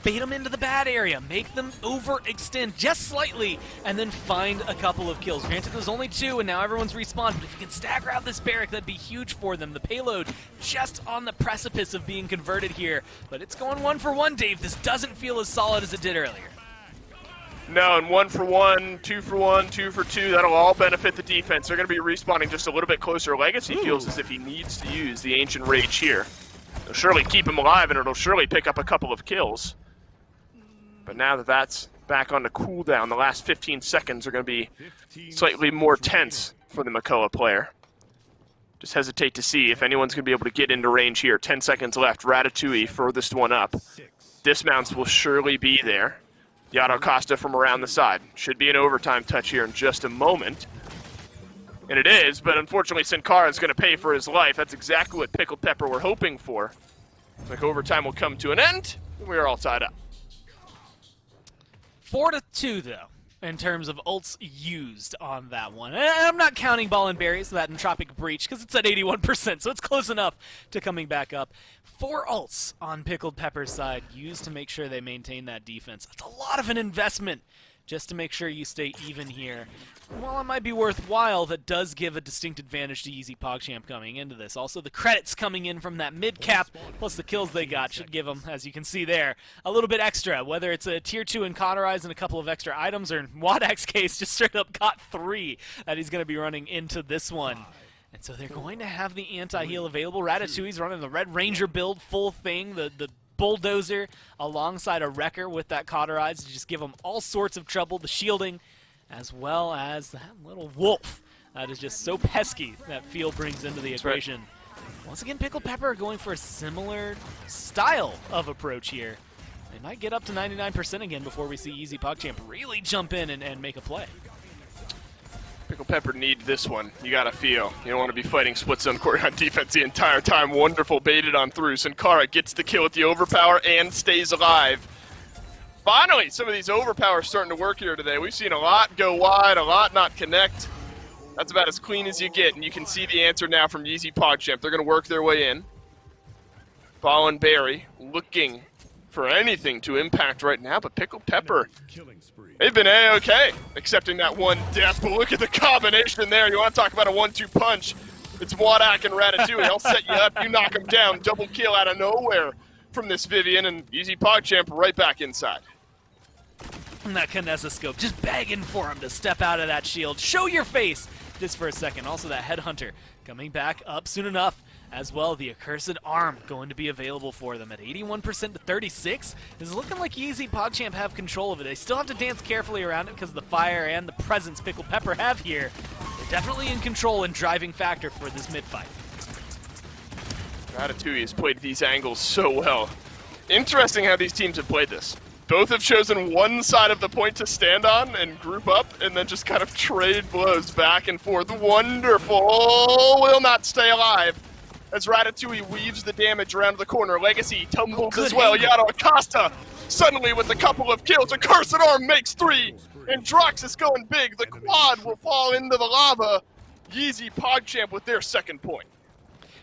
Bait them into the bad area. Make them overextend just slightly, and then find a couple of kills. Granted, there's only two, and now everyone's respawned, but if you can stagger out this barrack, that'd be huge for them. The payload just on the precipice of being converted here, but it's going 1 for 1, Dave. This doesn't feel as solid as it did earlier. No, and 1 for 1, 2 for 1, 2 for 2, that'll all benefit the defense. They're going to be respawning just a little bit closer. Legacy feels as if he needs to use the Ancient Rage here. It'll surely keep him alive, and it'll surely pick up a couple of kills. But now that that's back on the cooldown, the last 15 seconds are going to be slightly more tense for the Makoa player. Just hesitate to see if anyone's going to be able to get into range here. 10 seconds left. Ratatouille furthest one up. Dismounts will surely be there. Yato Acosta from around the side. Should be an overtime touch here in just a moment. And it is, but unfortunately Sin Cara is going to pay for his life. That's exactly what Pickled Pepper were hoping for. Like overtime will come to an end, and we are all tied up. 4-2 though, in terms of ults used on that one. And I'm not counting Ball and Berries, that Entropic Breach, because it's at 81%, so it's close enough to coming back up. 4 ults on Pickled Pepper's side used to make sure they maintain that defense. That's a lot of an investment just to make sure you stay even here. While it might be worthwhile, that does give a distinct advantage to YeezyPogChamp coming into this. Also, the credits coming in from that mid-cap, plus the kills they got, should give them, as you can see there, a little bit extra. Whether it's a Tier 2 and Cauterize and a couple of extra items, or in Wadak's case, just straight up got 3 that he's going to be running into this one. And so they're going to have the anti-heal available. Ratatouille's running the Red Ranger build, full thing, the Bulldozer alongside a Wrecker with that Cauterize to just give them all sorts of trouble. The shielding, as well as that little wolf that is just so pesky that Feel brings into the equation. Right. Once again, Pickled Pepper are going for a similar style of approach here. They might get up to 99% again before we see YeezyPogChamp really jump in and make a play. Pickled Pepper need this one. You gotta feel. You don't want to be fighting Splitstone Quarry on defense the entire time. Wonderful, baited on through. Sin Cara gets the kill with the overpower and stays alive. Finally, some of these overpowers starting to work here today. We've seen a lot go wide, a lot not connect. That's about as clean as you get, and you can see the answer now from YeezyPogChamp. They're gonna work their way in. Ball and Barry looking for anything to impact right now, but Pickled Pepper, they've been A-okay, accepting that one death, but look at the combination there. You want to talk about a 1-2 punch. It's Wadak and Ratatouille. They'll set you up, you knock them down, double kill out of nowhere from this Vivian, and YeezyPogChamp right back inside. And that Kinessa scope, just begging for him to step out of that shield. Show your face just for a second. Also that Headhunter coming back up soon enough. As well, the Accursed Arm going to be available for them at 81% to 36. It's looking like YeezyPogChamp have control of it. They still have to dance carefully around it because of the fire and the presence Pickled Pepper have here. They're definitely in control and driving factor for this mid-fight. Ratatouille has played these angles so well. Interesting how these teams have played this. Both have chosen one side of the point to stand on and group up and then just kind of trade blows back and forth. Wonderful! Will not stay alive. As Ratatouille weaves the damage around the corner. Legacy tumbles as well. Yato Acosta suddenly with a couple of kills. Accursed Arm makes 3. And Drox is going big. The quad will fall into the lava. YeezyPogChamp with their second point.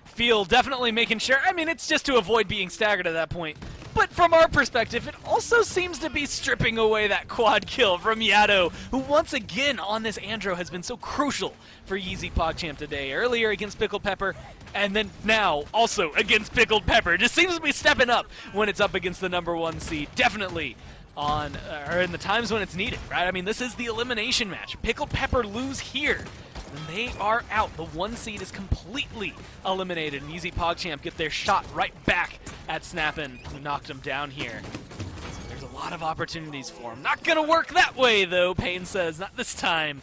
Feel definitely making sure. I mean, it's just to avoid being staggered at that point. But from our perspective, it also seems to be stripping away that quad kill from Yado, who once again on this Andro has been so crucial for YeezyPogChamp today. Earlier against Pickled Pepper, and then now also against Pickled Pepper. Just seems to be stepping up when it's up against the #1 seed. Definitely on, or in the times when it's needed, right? I mean, this is the elimination match. Pickled Pepper lose here, and they are out. The 1 seed is completely eliminated, and YeezyPogChamp get their shot right back at Snappin', who knocked him down here. There's a lot of opportunities for him. Not gonna work that way, though, Payne says. Not this time.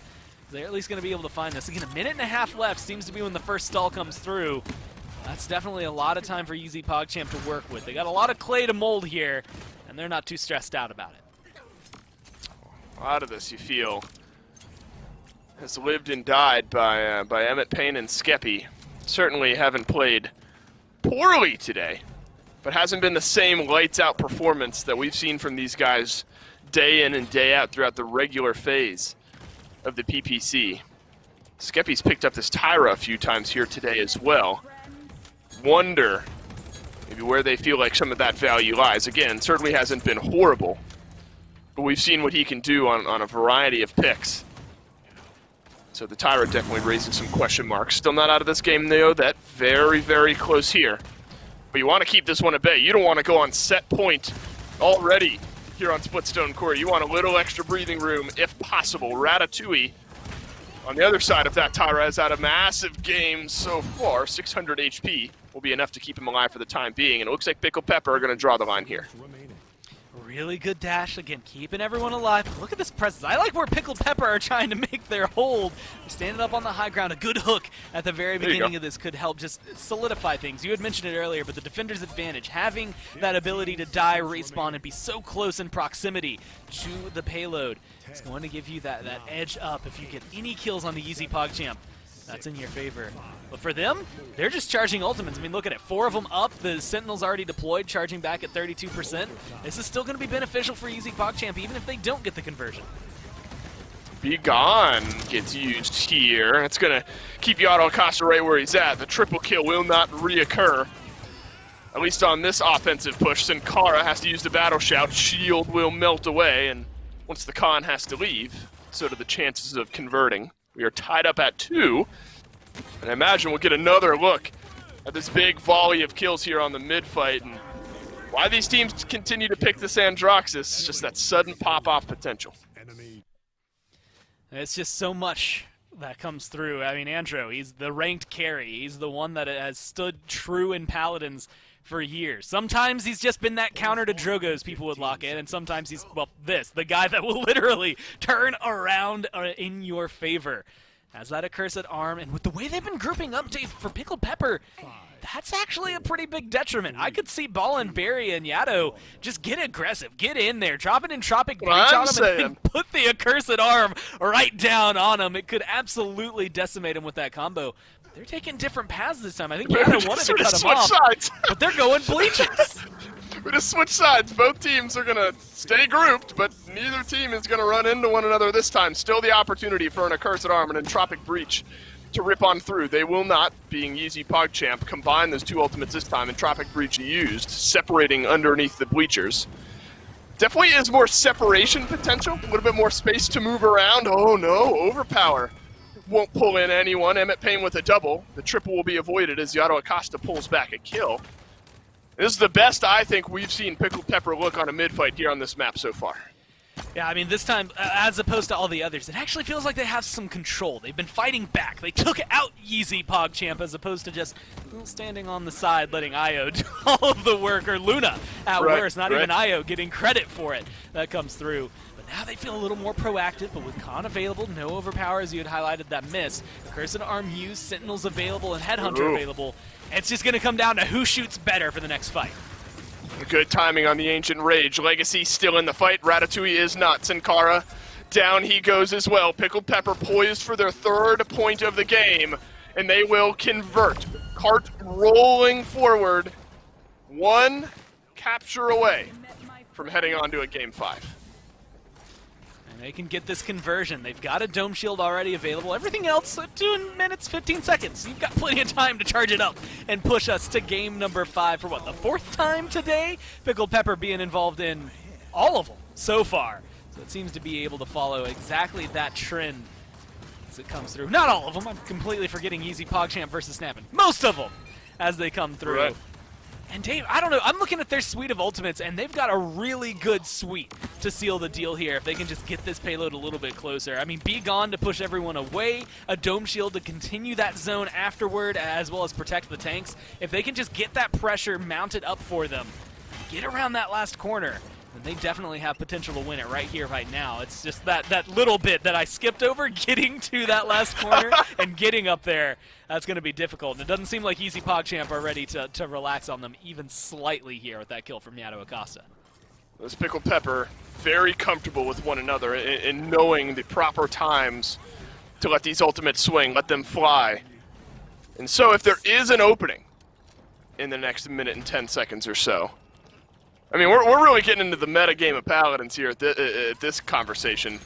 They're at least gonna be able to find this. Again, 1.5 minutes left. Seems to be when the first stall comes through. That's definitely a lot of time for YeezyPogChamp to work with. They got a lot of clay to mold here, and they're not too stressed out about it. A lot of this, you feel, has lived and died by Emmett, Payne, and Skeppy. Certainly haven't played poorly today, but hasn't been the same lights-out performance that we've seen from these guys day in and day out throughout the regular phase of the PPC. Skeppy's picked up this Tyra a few times here today as well. Wonder maybe where they feel like some of that value lies. Again, certainly hasn't been horrible, but we've seen what he can do on a variety of picks. So the Tyra definitely raising some question marks. Still not out of this game, though. That very, very close here. But you want to keep this one at bay. You don't want to go on set point already here on Splitstone Quarry. You want a little extra breathing room if possible. Ratatouille on the other side of that Tyra has had a massive game so far. 600 HP will be enough to keep him alive for the time being. And it looks like Pickled Pepper are going to draw the line here. Really good dash, again, keeping everyone alive. Look at this presence. I like where Pickled Pepper are trying to make their hold. Standing up on the high ground. A good hook at the very beginning of this could help just solidify things. You had mentioned it earlier, but the defender's advantage, having that ability to die, respawn, and be so close in proximity to the payload is going to give you that edge up if you get any kills on the YeezyPogChamp. That's in your favor. But for them, they're just charging ultimates. I mean, look at it. 4 of them up. The Sentinel's already deployed, charging back at 32%. This is still going to be beneficial for YeezyPogChamp, even if they don't get the conversion. Be Gone gets used here. It's going to keep Yado Acosta right where he's at. The triple kill will not reoccur, at least on this offensive push. Sin Cara has to use the battle shout. Shield will melt away, and once the Khan has to leave, so do the chances of converting. We are tied up at 2, and I imagine we'll get another look at this big volley of kills here on the mid-fight, and why these teams continue to pick this Androxus, just that sudden pop-off potential. It's just so much that comes through. I mean, Andro, he's the ranked carry. He's the one that has stood true in Paladins for years. Sometimes he's just been that counter to Drogo's people would lock in, and sometimes he's, well, the guy that will literally turn around in your favor. Has that accursed arm, and with the way they've been grouping up, Dave, for Pickled Pepper, that's actually a pretty big detriment. I could see Ball and Barry and Yado just get aggressive, get in there, drop an Entropic Breach on him, and put the accursed arm right down on him. It could absolutely decimate him with that combo. They're taking different paths this time. I think Yado wanted to cut him off, sides. but they're going bleachers. We just switch sides. Both teams are going to stay grouped, but neither team is going to run into one another this time. Still the opportunity for an accursed arm and Entropic Breach to rip on through. They will not, being YeezyPogChamp, combine those 2 ultimates this time. Entropic Breach used, separating underneath the bleachers. Definitely is more separation potential, a little bit more space to move around. Oh no, Overpower won't pull in anyone. Emmett Payne with a double. The triple will be avoided as Yado Acosta pulls back a kill. This is the best I think we've seen Pickled Pepper look on a mid-fight here on this map so far. Yeah, I mean, this time, as opposed to all the others, it actually feels like they have some control. They've been fighting back. They took out YeezyPogChamp as opposed to just standing on the side letting Io do all of the work, or Luna at worst, not even Io getting credit for it. That comes through. But now they feel a little more proactive, but with Khan available, no Overpower as you had highlighted that miss. Cursed Arm used, Sentinels available, and Headhunter available. It's just going to come down to who shoots better for the next fight. Good timing on the Ancient Rage. Legacy still in the fight. Ratatouille is not. Sin Cara, down he goes as well. Pickled Pepper poised for their 3rd point of the game, and they will convert. Cart rolling forward. 1 capture away from heading on to a Game 5. They can get this conversion. They've got a Dome Shield already available. Everything else, 2 minutes, 15 seconds. You've got plenty of time to charge it up and push us to game number 5 for what, the 4th time today? Pickled Pepper being involved in all of them so far. So it seems to be able to follow exactly that trend as it comes through. Not all of them. I'm completely forgetting YeezyPogChamp versus Snappin'. Most of them as they come through. Right. And Dave, I don't know, I'm looking at their suite of ultimates, and they've got a really good suite to seal the deal here if they can just get this payload a little bit closer. I mean, Be Gone to push everyone away, a Dome Shield to continue that zone afterward, as well as protect the tanks. If they can just get that pressure mounted up for them, get around that last corner, then they definitely have potential to win it right here, right now. It's just that little bit that I skipped over, getting to that last corner and getting up there. That's going to be difficult. And it doesn't seem like YeezyPogChamp are ready to relax on them even slightly here with that kill from Yato Acosta. This Pickled Pepper, very comfortable with one another in knowing the proper times to let these ultimates swing, let them fly. And so if there is an opening in the next minute and 10 seconds or so, I mean, we're really getting into the meta game of Paladins here at this conversation.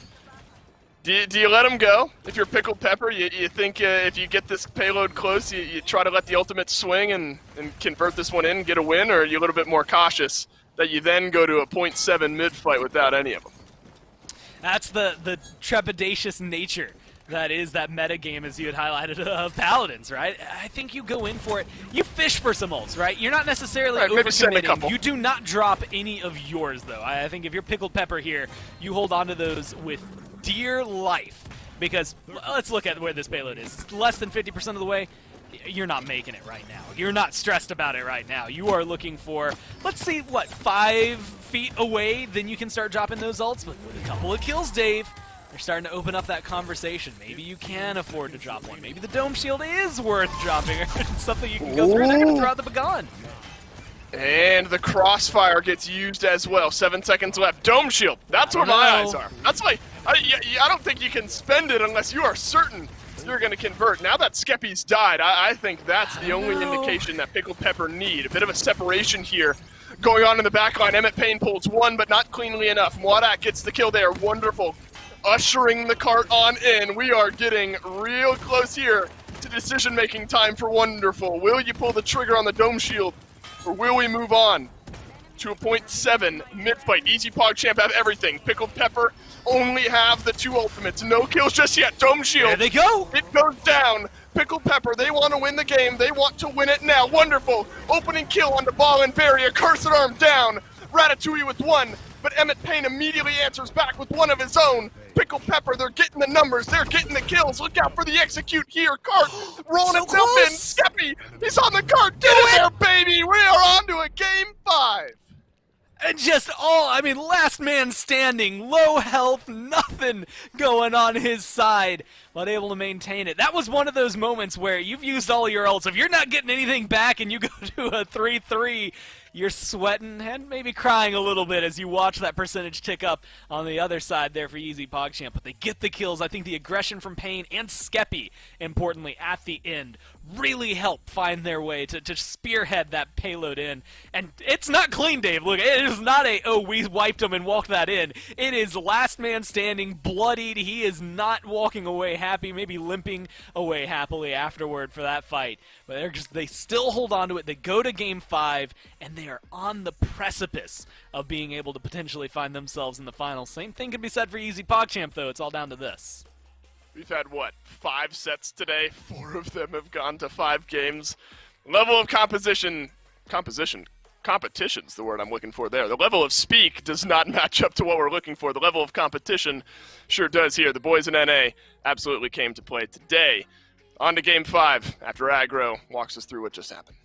Do you let them go? If you're Pickled Pepper, you think if you get this payload close, you try to let the ultimate swing and convert this one in and get a win, or are you a little bit more cautious that you then go to a 0.7 mid-fight without any of them? That's the trepidatious nature that is that meta game, as you had highlighted, of Paladins, right? I think you go in for it. You fish for some ults, right? You're not necessarily maybe send a overcommitting. couple. You do not drop any of yours, though. I think if you're Pickled Pepper here, you hold on to those with dear life. Because let's look at where this payload is. Less than 50% of the way. You're not making it right now. You're not stressed about it right now. You are looking for, let's see, what, 5 feet away, then you can start dropping those ults. But with a couple of kills, Dave, you're starting to open up that conversation. Maybe you can afford to drop one. Maybe the Dome Shield is worth dropping. It's something you can go through. They're going to throw out the Begone. And the crossfire gets used as well. 7 seconds left. Dome Shield. That's where my eyes are. That's like, I don't think you can spend it unless you are certain you're going to convert. Now that Skeppy's died, I think that's the only indication that Pickled Pepper need. A bit of a separation here going on in the backline. Emmett Payne pulls one, but not cleanly enough. Mwadak gets the kill there. Wonderful. Ushering the cart on in. We are getting real close here to decision-making time for Wonderful. Will you pull the trigger on the Dome Shield, or will we move on to a 0.7 mid-fight? YeezyPogChamp have everything. Pickled Pepper only have the 2 ultimates. No kills just yet. Dome Shield. There they go. It goes down. Pickled Pepper, they want to win the game. They want to win it now. Wonderful. Opening kill on the ball and barrier. Cursed arm down. Ratatouille with 1. But Emmett Payne immediately answers back with 1 of his own. Pickled Pepper, they're getting the numbers, they're getting the kills. Look out for the execute here. Cart rolling So itself in. close. Skeppy, he's on the cart. Get in there, baby. We are on to a game 5. And just last man standing, low health, nothing going on his side, but able to maintain it. That was one of those moments where you've used all your ults. If you're not getting anything back and you go to a 3-3, you're sweating and maybe crying a little bit as you watch that percentage tick up on the other side there for YeezyPogChamp. But they get the kills. I think the aggression from Payne and Skeppy, importantly, at the end, really help find their way to spearhead that payload in. And it's not clean, Dave. Look, it is not we wiped them and walked that in. It is last man standing, bloodied. He is not walking away happy, maybe limping away happily afterward for that fight. But they still hold on to it. They go to game 5, and they are on the precipice of being able to potentially find themselves in the finals. Same thing can be said for YeezyPogChamp, though. It's all down to this. We've had, 5 sets today? 4 of them have gone to 5 games. Level of competition's the word I'm looking for there. The level of speak does not match up to what we're looking for. The level of competition sure does here. The boys in NA absolutely came to play today. On to game 5 after Aggro walks us through what just happened.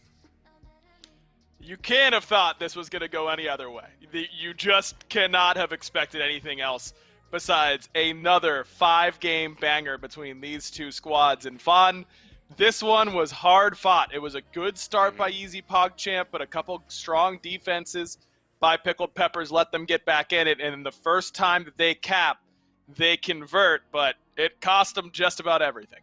You can't have thought this was going to go any other way. You just cannot have expected anything else besides another 5-game banger between these 2 squads. And fun, this one was hard fought. It was a good start by YeezyPogChamp, but a couple strong defenses by Pickled Peppers let them get back in it. And the first time that they cap, they convert, but it cost them just about everything.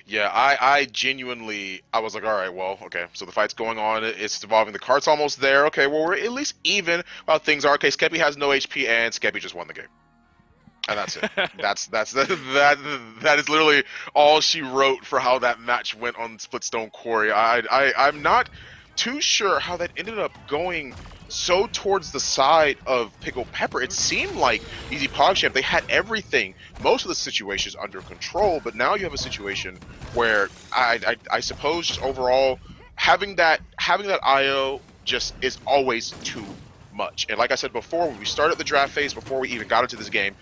Yeah, I genuinely, I was like, all right, well, okay, so the fight's going on, it's evolving, the cart's almost there, okay, well, we're at least even while things are, okay, Skeppy has no HP, and Skeppy just won the game. And that's it. That is literally all she wrote for how that match went on Splitstone Quarry. I'm not too sure how that ended up going so towards the side of Pickled Pepper. It seemed like YeezyPogChamp, they had everything, most of the situations under control, but now you have a situation where I suppose just overall having that IO just is always too much. And like I said before, when we started the draft phase, before we even got into this game,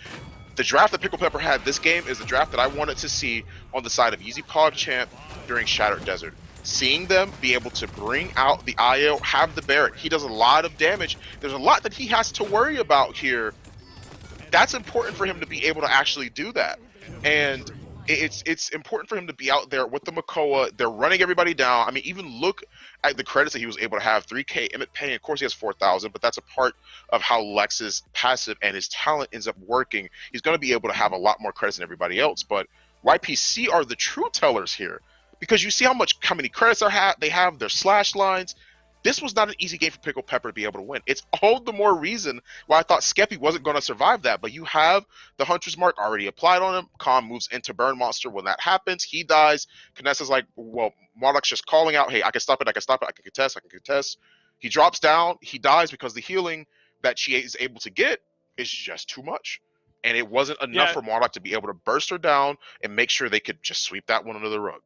the draft that Pickled Pepper had this game is the draft that I wanted to see on the side of YeezyPogChamp during Shattered Desert. Seeing them be able to bring out the IO, have the Barret. He does a lot of damage. There's a lot that he has to worry about here. That's important for him to be able to actually do that. And it's important for him to be out there with the Makoa. They're running everybody down. I mean, even look at the credits that he was able to have. 3K Emmett Payne, of course he has 4,000, but that's a part of how Lex's passive and his talent ends up working. He's going to be able to have a lot more credits than everybody else. But YPC are the true tellers here, because you see how many credits they have, their slash lines. This was not an easy game for Pickled Pepper to be able to win. It's all the more reason why I thought Skeppy wasn't going to survive that. But you have the Hunter's Mark already applied on him. Khan moves into Burn Monster. When that happens, he dies. Kinessa's like, well, Marduk's just calling out, hey, I can stop it, I can contest. He drops down. He dies because the healing that she is able to get is just too much. And it wasn't enough for Marduk to be able to burst her down and make sure they could just sweep that one under the rug.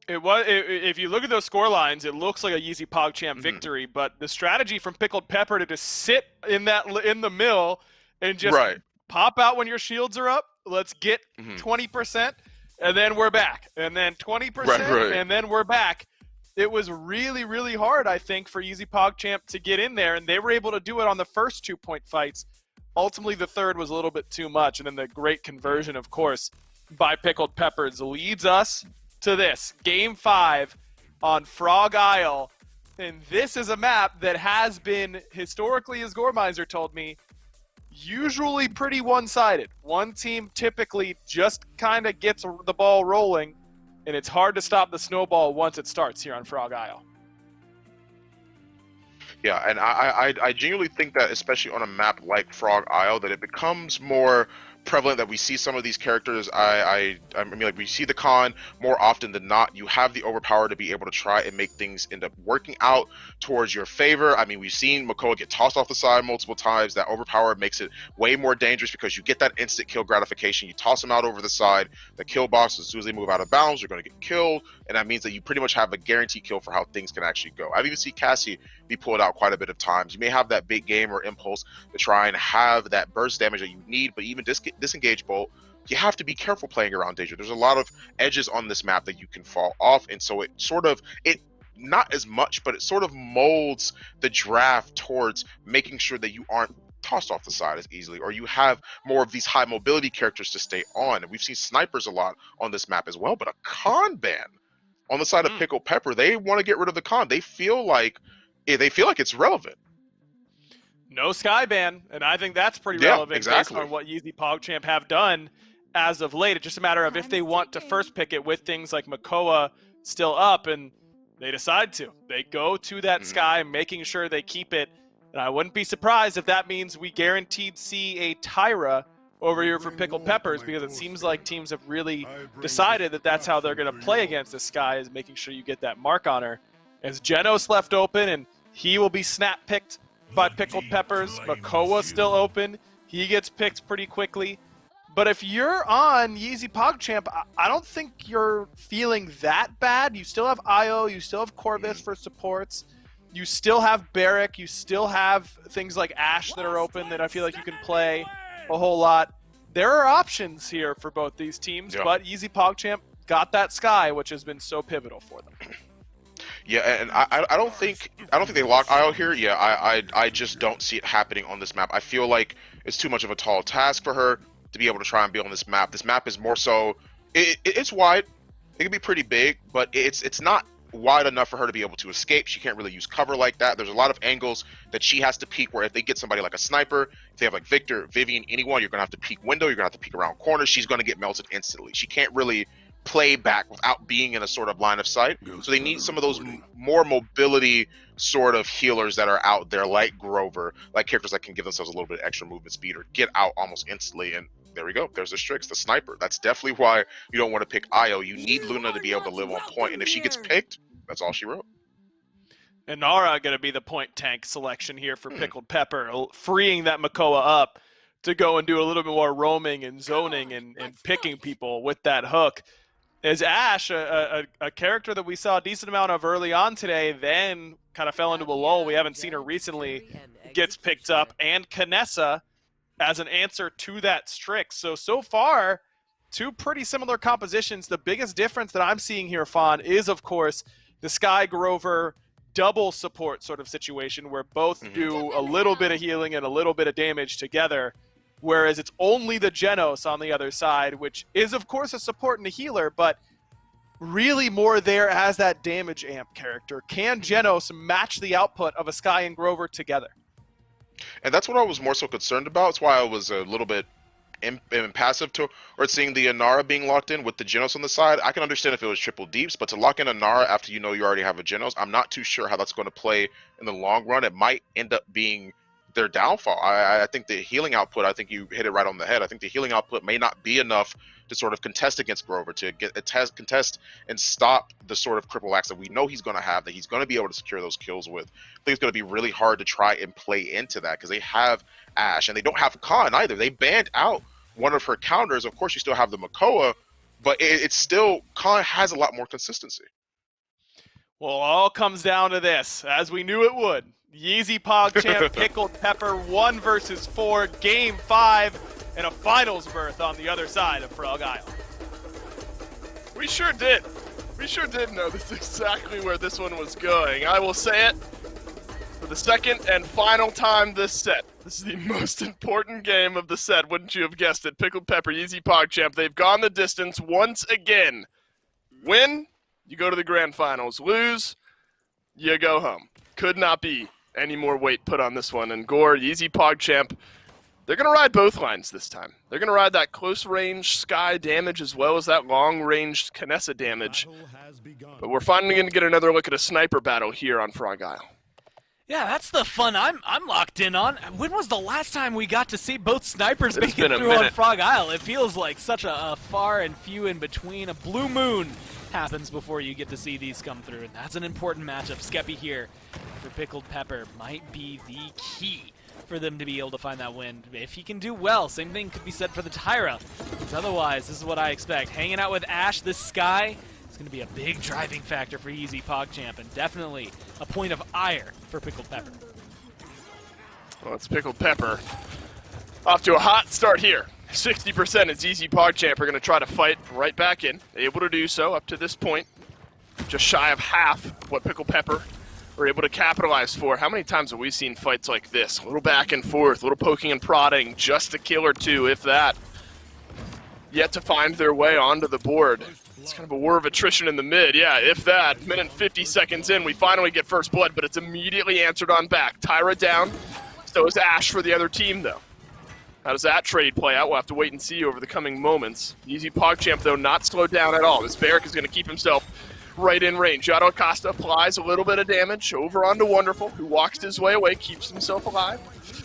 If you look at those score lines, it looks like a YeezyPogChamp victory, but the strategy from Pickled Pepper to just sit in the mill and just pop out when your shields are up. Let's get 20%, and then we're back, and then 20%, and then we're back. It was really, really hard, I think, for YeezyPogChamp to get in there, and they were able to do it on the first 2-point fights. Ultimately, the third was a little bit too much, and then the great conversion, of course, by Pickled Peppers leads us to this Game 5 on Frog Isle, and this is a map that has been historically, as Goremizer told me, usually pretty one-sided. One team typically just kind of gets the ball rolling, and it's hard to stop the snowball once it starts here on Frog Isle. Yeah, and I genuinely think that, especially on a map like Frog Isle, that it becomes more prevalent that we see some of these characters. I mean, like, we see the Khan more often than not. You have the overpower to be able to try and make things end up working out towards your favor. I mean, we've seen Makoa get tossed off the side multiple times. That overpower makes it way more dangerous because you get that instant kill gratification. You toss them out over the side, the kill box, as soon as they move out of bounds, you're going to get killed, and that means that you pretty much have a guaranteed kill for how things can actually go. I've even seen Cassie be pulled out quite a bit of times. You may have that big game or impulse to try and have that burst damage that you need, but even disengage bolt, you have to be careful playing around danger. There's a lot of edges on this map that you can fall off, and so it not as much, but it sort of molds the draft towards making sure that you aren't tossed off the side as easily, or you have more of these high mobility characters to stay on. And we've seen snipers a lot on this map as well, but a Khan ban on the side of Pickled Pepper, they want to get rid of the Khan. They feel like it's relevant. No Skyban, and I think that's pretty relevant based on what YeezyPogChamp have done as of late. It's just a matter of if they want to first pick it with things like Makoa still up, and they decide to. They go to that Sky, making sure they keep it, and I wouldn't be surprised if that means we guaranteed see a Tyra over here for Pickled Peppers, because it seems like teams have really decided that that's how they're going to play against the Sky, is making sure you get that mark on her. As Genos left open, and he will be snap-picked by Pickled Peppers. Makoa still open. He gets picked pretty quickly. But if you're on YeezyPogChamp, I don't think you're feeling that bad. You still have IO. You still have Corvus for supports. You still have Barrick. You still have things like Ashe that are open that I feel like you can play a whole lot. There are options here for both these teams, but YeezyPogChamp got that Sky, which has been so pivotal for them. Yeah, and I don't think they lock IO here. Yeah, I just don't see it happening on this map. I feel like it's too much of a tall task for her to be able to try and be on this map. This map is more so, it's wide. It can be pretty big, but it's not wide enough for her to be able to escape. She can't really use cover like that. There's a lot of angles that she has to peek, where if they get somebody like a sniper, if they have like Victor, Vivian, anyone, you're going to have to peek window, you're going to have to peek around corners. She's going to get melted instantly. She can't really play back without being in a sort of line of sight. So they need some of those more mobility sort of healers that are out there, like Grover, like characters that can give themselves a little bit of extra movement speed or get out almost instantly. And there we go. There's the Strix, the sniper. That's definitely why you don't want to pick Io. You need Luna to be able to live on point, and if she gets picked, that's all she wrote. And Nara going to be the point tank selection here for Pickled Pepper, freeing that Makoa up to go and do a little bit more roaming and zoning and picking people with that hook. As Ashe, a character that we saw a decent amount of early on today, then kind of fell into a lull. We haven't seen her recently, gets picked up, and Kinessa as an answer to that Strix. So far, two pretty similar compositions. The biggest difference that I'm seeing here, Fawn, is, of course, the Skye Grover double support sort of situation where both do a little bit of healing and a little bit of damage together, whereas it's only the Genos on the other side, which is, of course, a support and a healer, but really more there as that damage amp character. Can Genos match the output of a Skye and Grover together? And that's what I was more so concerned about. That's why I was a little bit impassive to or seeing the Inara being locked in with the Genos on the side. I can understand if it was triple deeps, but to lock in Inara after you know you already have a Genos, I'm not too sure how that's going to play in the long run. It might end up being their downfall. I think the healing output, I think you hit it right on the head. I think the healing output may not be enough to sort of contest against Grover, to contest and stop the sort of cripple axe that we know he's going to have, that he's going to be able to secure those kills with. I think it's going to be really hard to try and play into that because they have Ashe and they don't have Khan either. They banned out one of her counters. Of course, you still have the Makoa, but it's still, Khan has a lot more consistency. Well, it all comes down to this, as we knew it would. YeezyPogChamp, Pickled Pepper, 1 versus 4, Game 5, and a finals berth on the other side of Frog Isle. We sure did. We sure did know this is exactly where this one was going. I will say it for the second and final time this set. This is the most important game of the set, wouldn't you have guessed it? Pickled Pepper, YeezyPogChamp, they've gone the distance once again. Win, you go to the grand finals. Lose, you go home. Could not be any more weight put on this one. And Gore, YeezyPogChamp, they're going to ride both lines this time. They're going to ride that close-range Skye damage as well as that long-range Kinessa damage. But we're finally going to get another look at a sniper battle here on Frog Isle. Yeah, that's the fun I'm locked in on. When was the last time we got to see both snipers making through on Frog Isle? It feels like such a far and few in between. A blue moon happens before you get to see these come through, and that's an important matchup. Skeppy here for Pickled Pepper might be the key for them to be able to find that win. If he can do well, same thing could be said for the Tyra. Because otherwise, this is what I expect. Hanging out with Ashe, this Skye, is going to be a big driving factor for YeezyPogChamp, and definitely a point of ire for Pickled Pepper. Well, it's Pickled Pepper off to a hot start here. 60% as YeezyPogChamp are going to try to fight right back in. Able to do so up to this point. Just shy of half what Pickled Pepper were able to capitalize for. How many times have we seen fights like this? A little back and forth, a little poking and prodding, just a kill or two, if that. Yet to find their way onto the board. It's kind of a war of attrition in the mid. Yeah, if that. Minute and 50 seconds in, we finally get first blood, but it's immediately answered on back. Tyra down. So is Ashe for the other team, though. How does that trade play out? We'll have to wait and see over the coming moments. YeezyPogChamp, though, not slowed down at all. This Barrack is going to keep himself right in range. Yado Acosta applies a little bit of damage over onto Wonderful, who walks his way away, keeps himself alive.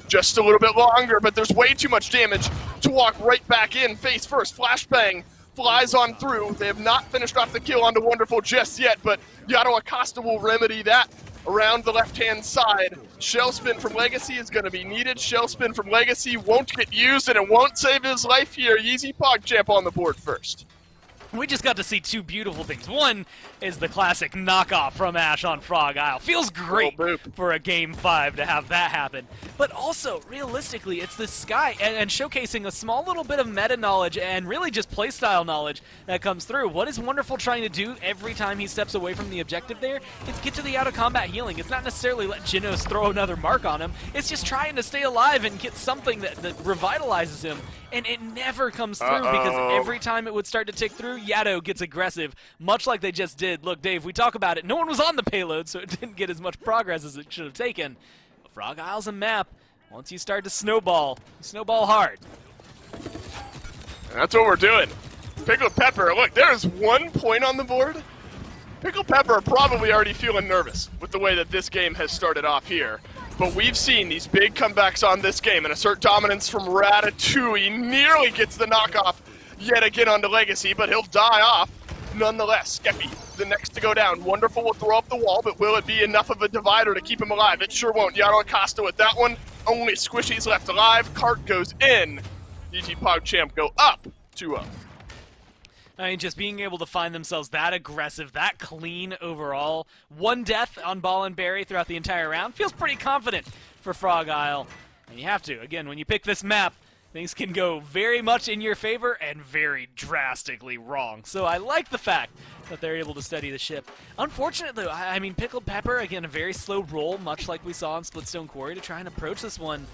Just a little bit longer, but there's way too much damage to walk right back in. Face first, flashbang flies on through. They have not finished off the kill onto Wonderful just yet, but Yado Acosta will remedy that around the left-hand side. Shell spin from Legacy is going to be needed. Shell spin from Legacy won't get used, and it won't save his life here. YeezyPogChamp on the board first. We just got to see two beautiful things. One is the classic knockoff from Ashe on Frog Isle. Feels great for a Game 5 to have that happen. But also, realistically, it's the Skye and showcasing a small little bit of meta knowledge and really just playstyle knowledge that comes through. What is Wonderful trying to do every time he steps away from the objective there? It's get to the out-of-combat healing. It's not necessarily let Genos throw another mark on him. It's just trying to stay alive and get something that revitalizes him. And it never comes through because every time it would start to tick through, Yado gets aggressive, much like they just did. Look, Dave, we talk about it. No one was on the payload, so it didn't get as much progress as it should have taken. But Frog Isle's a map. Once you start to snowball, you snowball hard. And that's what we're doing. Pickled Pepper, look, there is 1 point on the board. Pickled Pepper are probably already feeling nervous with the way that this game has started off here. But we've seen these big comebacks on this game and assert dominance from Ratatouille. Nearly gets the knockoff yet again onto Legacy, but he'll die off nonetheless. Skeppy, the next to go down. Wonderful will throw up the wall, but will it be enough of a divider to keep him alive? It sure won't. Yato Acosta with that one. Only Squishy's left alive. Cart goes in. YeezyPogChamp go up 2-0. I mean, just being able to find themselves that aggressive, that clean overall. 1 death on Ball and Berry throughout the entire round feels pretty confident for Frog Isle. And you have to. Again, when you pick this map, things can go very much in your favor and very drastically wrong. So I like the fact that they're able to steady the ship. Unfortunately, I mean, Pickled Pepper, again, a very slow roll, much like we saw in Splitstone Quarry, to try and approach this one.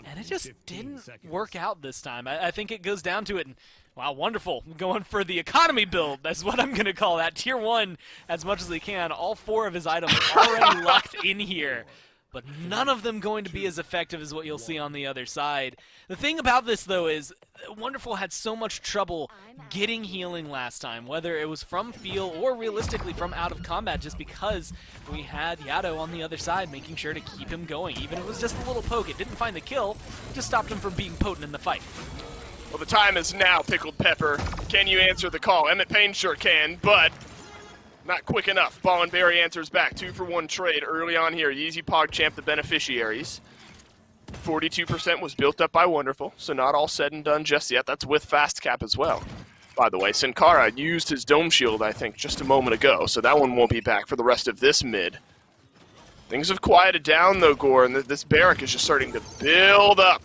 And it just didn't work out this time. I think it goes down to it. And, wow, wonderful. Going for the economy build. That's what I'm going to call that. Tier 1 as much as he can. All 4 of his items already locked in here. But none of them going to be as effective as what you'll see on the other side. The thing about this, though, is Wonderful had so much trouble getting healing last time, whether it was from feel or realistically from out of combat, just because we had Yato on the other side making sure to keep him going. Even if it was just a little poke, it didn't find the kill, just stopped him from being potent in the fight. Well, the time is now, Pickled Pepper. Can you answer the call? Emmett Payne sure can, but not quick enough. Ball and Berry answers back. 2-for-1 trade early on here. YeezyPogChamp, the beneficiaries. 42% was built up by Wonderful, so not all said and done just yet. That's with Fast Cap as well. By the way, Sin Cara used his Dome Shield, I think, just a moment ago, so that one won't be back for the rest of this mid. Things have quieted down, though, Gore, and this barrack is just starting to build up.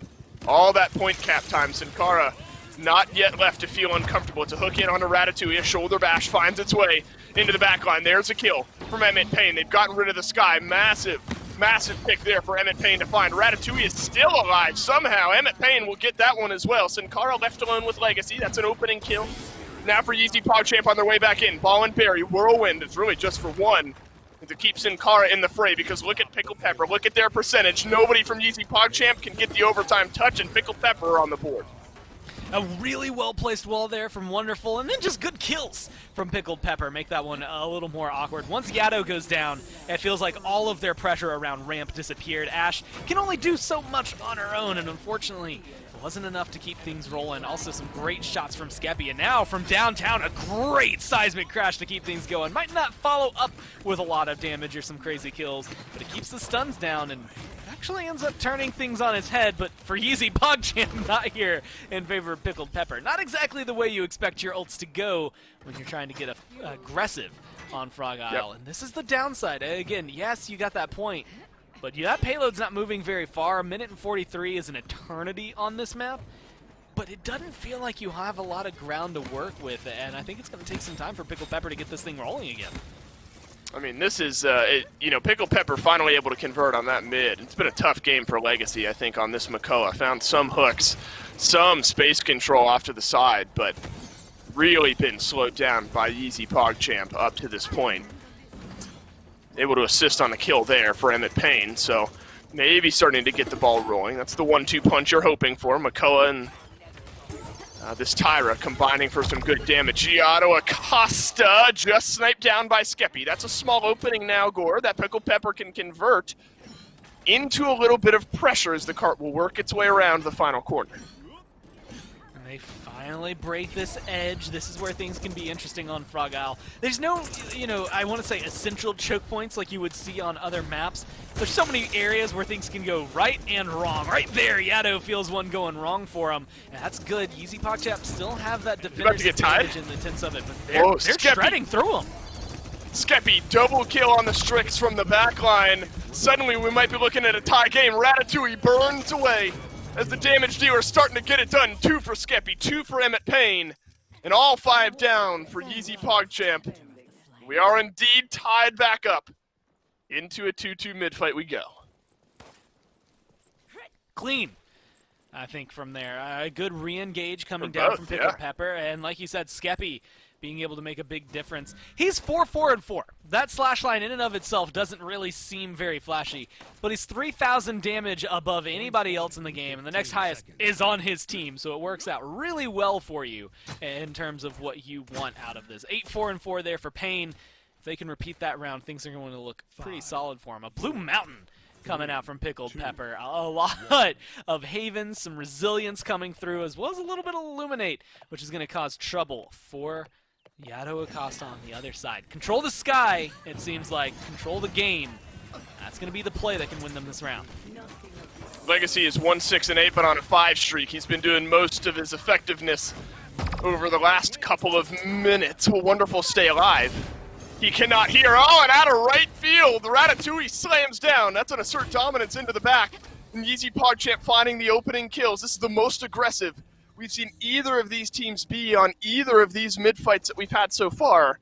All that point cap time. Sin Cara not yet left to feel uncomfortable. It's a hook in on a Ratatouille. A shoulder bash finds its way into the back line. There's a kill from Emmett Payne. They've gotten rid of the Sky. Massive pick there for Emmett Payne to find. Ratatouille is still alive somehow. Emmett Payne will get that one as well. Sin Cara left alone with Legacy. That's an opening kill. Now for YeezyPogChamp on their way back in. Ball and Berry. Whirlwind is really just for one to keep Sin Cara in the fray, because look at Pickled Pepper. Look at their percentage. Nobody from YeezyPogChamp can get the overtime touch, and Pickled Pepper are on the board. A really well-placed wall there from Wonderful, and then just good kills from Pickled Pepper make that one a little more awkward. Once Yato goes down, it feels like all of their pressure around ramp disappeared. Ash can only do so much on her own, and unfortunately, it wasn't enough to keep things rolling. Also, some great shots from Skeppy, and now from downtown, a great seismic crash to keep things going. Might not follow up with a lot of damage or some crazy kills, but it keeps the stuns down, and actually ends up turning things on its head, but for YeezyPogChamp, not here in favor of Pickled Pepper. Not exactly the way you expect your ults to go when you're trying to get aggressive on Frog Isle. Yep. And this is the downside. Again, yes, you got that point, but that payload's not moving very far. A minute and 43 is an eternity on this map, but it doesn't feel like you have a lot of ground to work with, and I think it's going to take some time for Pickled Pepper to get this thing rolling again. I mean, this is, Pickled Pepper finally able to convert on that mid. It's been a tough game for Legacy, I think, on this Makoa. Found some hooks, some space control off to the side, but really been slowed down by YeezyPogChamp up to this point. Able to assist on the kill there for Emmett Payne, so maybe starting to get the ball rolling. That's the 1-2 punch you're hoping for. Makoa and this Tyra combining for some good damage. Yato Acosta just sniped down by Skeppy. That's a small opening now, Gore, that Pickled Pepper can convert into a little bit of pressure as the cart will work its way around the final corner. And they finally break this edge. This is where things can be interesting on Frog Isle. There's no, I want to say essential choke points like you would see on other maps. There's so many areas where things can go right and wrong. Right there, Yato feels one going wrong for him. And that's good. YeezyPogChamp still have that defender's advantage in the tense of it, but they're shredding through him. Skeppy, double kill on the Strix from the back line. Suddenly we might be looking at a tie game. Ratatouille burns away as the damage dealer starting to get it done. 2 for Skeppy, 2 for Emmett Payne, and all 5 down for YeezyPogChamp. We are indeed tied back up. Into a 2-2 mid-fight we go. Clean, I think, from there. A good re-engage coming down from Pickled Pepper, and like you said, Skeppy being able to make a big difference. He's 4-4-4. That slash line in and of itself doesn't really seem very flashy, but he's 3,000 damage above anybody else in the game, and the next highest is on his team, so it works out really well for you in terms of what you want out of this. 8-4-4 there for Pain. If they can repeat that round, things are going to look pretty solid for him. A Blue Mountain coming out from Pickled Pepper. A lot of Havens, some resilience coming through, as well as a little bit of Illuminate, which is going to cause trouble for Yato Acosta on the other side. Control the sky, it seems like. Control the game. That's going to be the play that can win them this round. Legacy is 1-6-8, but on a 5 streak. He's been doing most of his effectiveness over the last couple of minutes. A wonderful stay alive. He cannot hear. Oh, and out of right field, the Ratatouille slams down. That's an assert dominance into the back. And YeezyPogChamp finding the opening kills. This is the most aggressive we've seen either of these teams be on either of these mid-fights that we've had so far.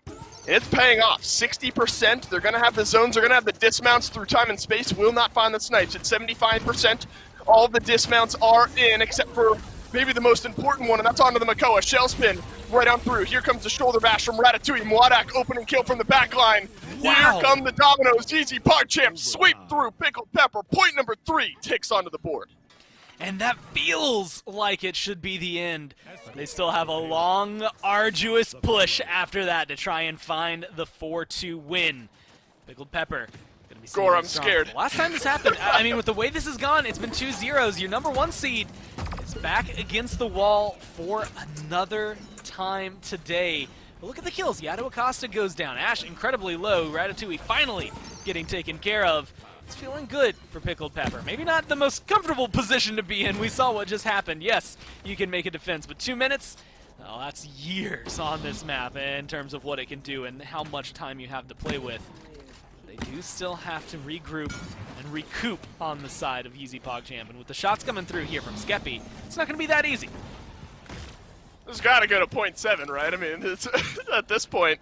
And it's paying off. 60%. They're going to have the zones. They're going to have the dismounts through time and space. Will not find the snipes. At 75%, all of the dismounts are in, except for maybe the most important one, and that's onto the Makoa. Shell spin right on through. Here comes the shoulder bash from Ratatouille. Mwadak opening kill from the back line. Wow. Here come the dominoes. YeezyPogChamp sweep through Pickled Pepper. Point number 3 takes onto the board. And that feels like it should be the end. They still have a long, arduous push after that to try and find the 4-2 win. Pickled Pepper. Gore, I'm scared. Last time this happened, I mean, with the way this has gone, it's been 2-0. Your number 1 seed is back against the wall for another time today. But look at the kills. Yato Acosta goes down. Ash incredibly low. Ratatouille finally getting taken care of. It's feeling good for Pickled Pepper. Maybe not the most comfortable position to be in. We saw what just happened. Yes, you can make a defense, but 2 minutes, well, that's years on this map in terms of what it can do and how much time you have to play with. They do still have to regroup and recoup on the side of YeezyPogChamp, and with the shots coming through here from Skeppy, it's not going to be that easy. This has got to go to .7, right? I mean, it's at this point.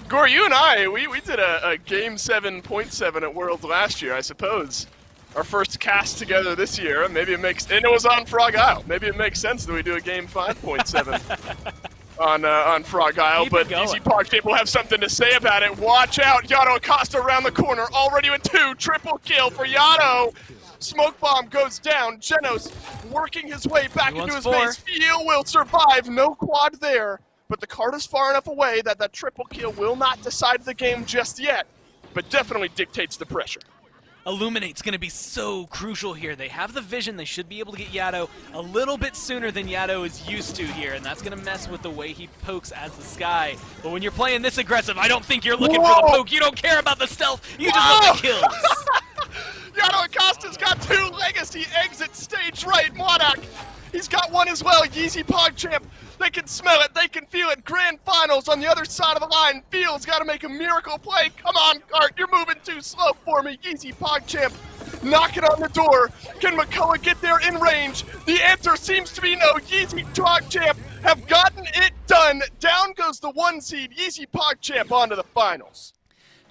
Gore, you and I, we did a Game 7 .7 at Worlds last year, I suppose. Our first cast together this year. Maybe it makes, and it was on Frog Isle. Maybe it makes sense that we do a Game 5 .7 on Frog Isle. Keep but it going. YeezyPogChamp will have something to say about it. Watch out, Yato Acosta around the corner, already with 2, triple kill for Yato. Smoke bomb goes down. Genos working his way back into his 4. base. Feel will survive. No quad there. But the card is far enough away that that triple kill will not decide the game just yet, but definitely dictates the pressure. Illuminate's going to be so crucial here. They have the vision. They should be able to get Yato a little bit sooner than Yato is used to here, and that's going to mess with the way he pokes as the Sky. But when you're playing this aggressive, I don't think you're looking for the poke. You don't care about the stealth. You just want the kills. Yato Acosta's got 2 legacy exit stage right. Mwadak, he's got 1 as well. YeezyPogChamp, they can smell it, they can feel it. Grand finals on the other side of the line. Field's got to make a miracle play. Come on, Art, you're moving too slow for me. YeezyPogChamp knocking on the door. Can Makoa get there in range? The answer seems to be no. YeezyPogChamp have gotten it done. Down goes the 1 seed. YeezyPogChamp onto the finals.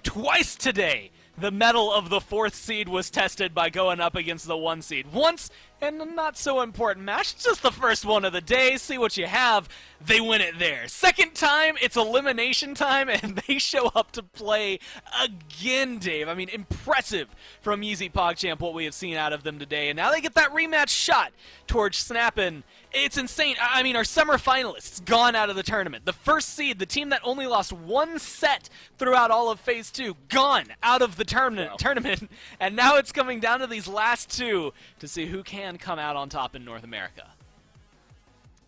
Twice today, the mettle of the 4th seed was tested by going up against the 1 seed. Once, in a not so important match, just the first one of the day, see what you have, they win it there. Second time, it's elimination time, and they show up to play again, Dave. I mean, impressive from YeezyPogChamp what we have seen out of them today, and now they get that rematch shot towards Snappin'. It's insane. I mean, our summer finalists gone out of the tournament. The 1st seed, the team that only lost 1 set throughout all of Phase 2, gone out of the tournament, and now it's coming down to these last 2 to see who can come out on top in North America.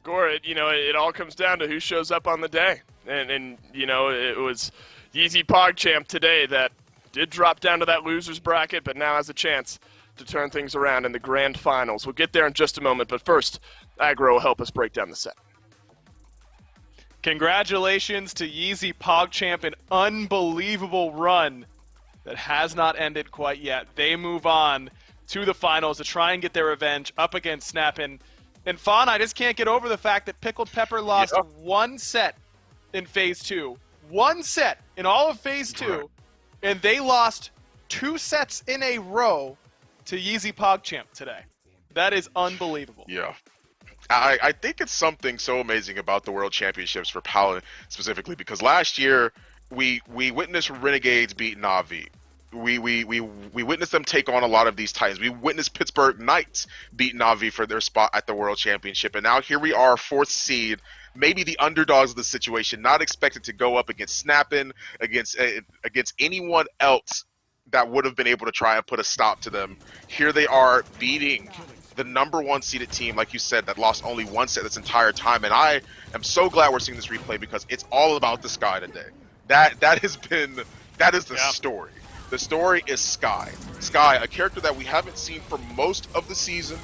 Gore, it all comes down to who shows up on the day. And it was YeezyPogChamp today that did drop down to that loser's bracket, but now has a chance to turn things around in the grand finals. We'll get there in just a moment, but first, Aggro will help us break down the set. Congratulations to YeezyPogChamp, an unbelievable run that has not ended quite yet. They move on to the finals to try and get their revenge up against Snappin'. And Fawn, I just can't get over the fact that Pickled Pepper lost 1 set in Phase 2. 1 set in all of Phase 2, and they lost 2 sets in a row to YeezyPogChamp today. That is unbelievable. Yeah. I think it's something so amazing about the World Championships for Paladin specifically, because last year we witnessed Renegades beat Na'Vi. We witnessed them take on a lot of these Titans. We witnessed Pittsburgh Knights beat Na'Vi for their spot at the World Championship, and now here we are, 4th seed, maybe the underdogs of the situation, not expected to go up against Snappin, against anyone else that would have been able to try and put a stop to them. Here they are beating the number 1 seeded team, like you said, that lost only 1 set this entire time. And I am so glad we're seeing this replay, because it's all about the Sky today. That is the story. The story is Sky. Sky, a character that we haven't seen for most of the season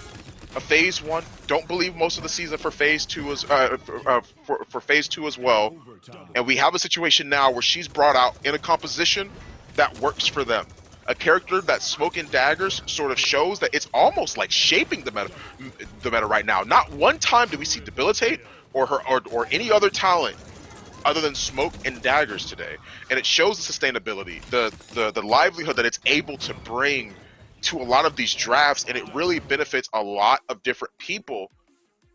of Phase 1. Don't believe most of the season for Phase 2 as for Phase 2 as well. And we have a situation now where she's brought out in a composition that works for them. A character that Smoke and Daggers sort of shows that it's almost like shaping the meta right now. Not one time do we see Debilitate or any other talent other than Smoke and Daggers today. And it shows the sustainability, the livelihood that it's able to bring to a lot of these drafts, and it really benefits a lot of different people.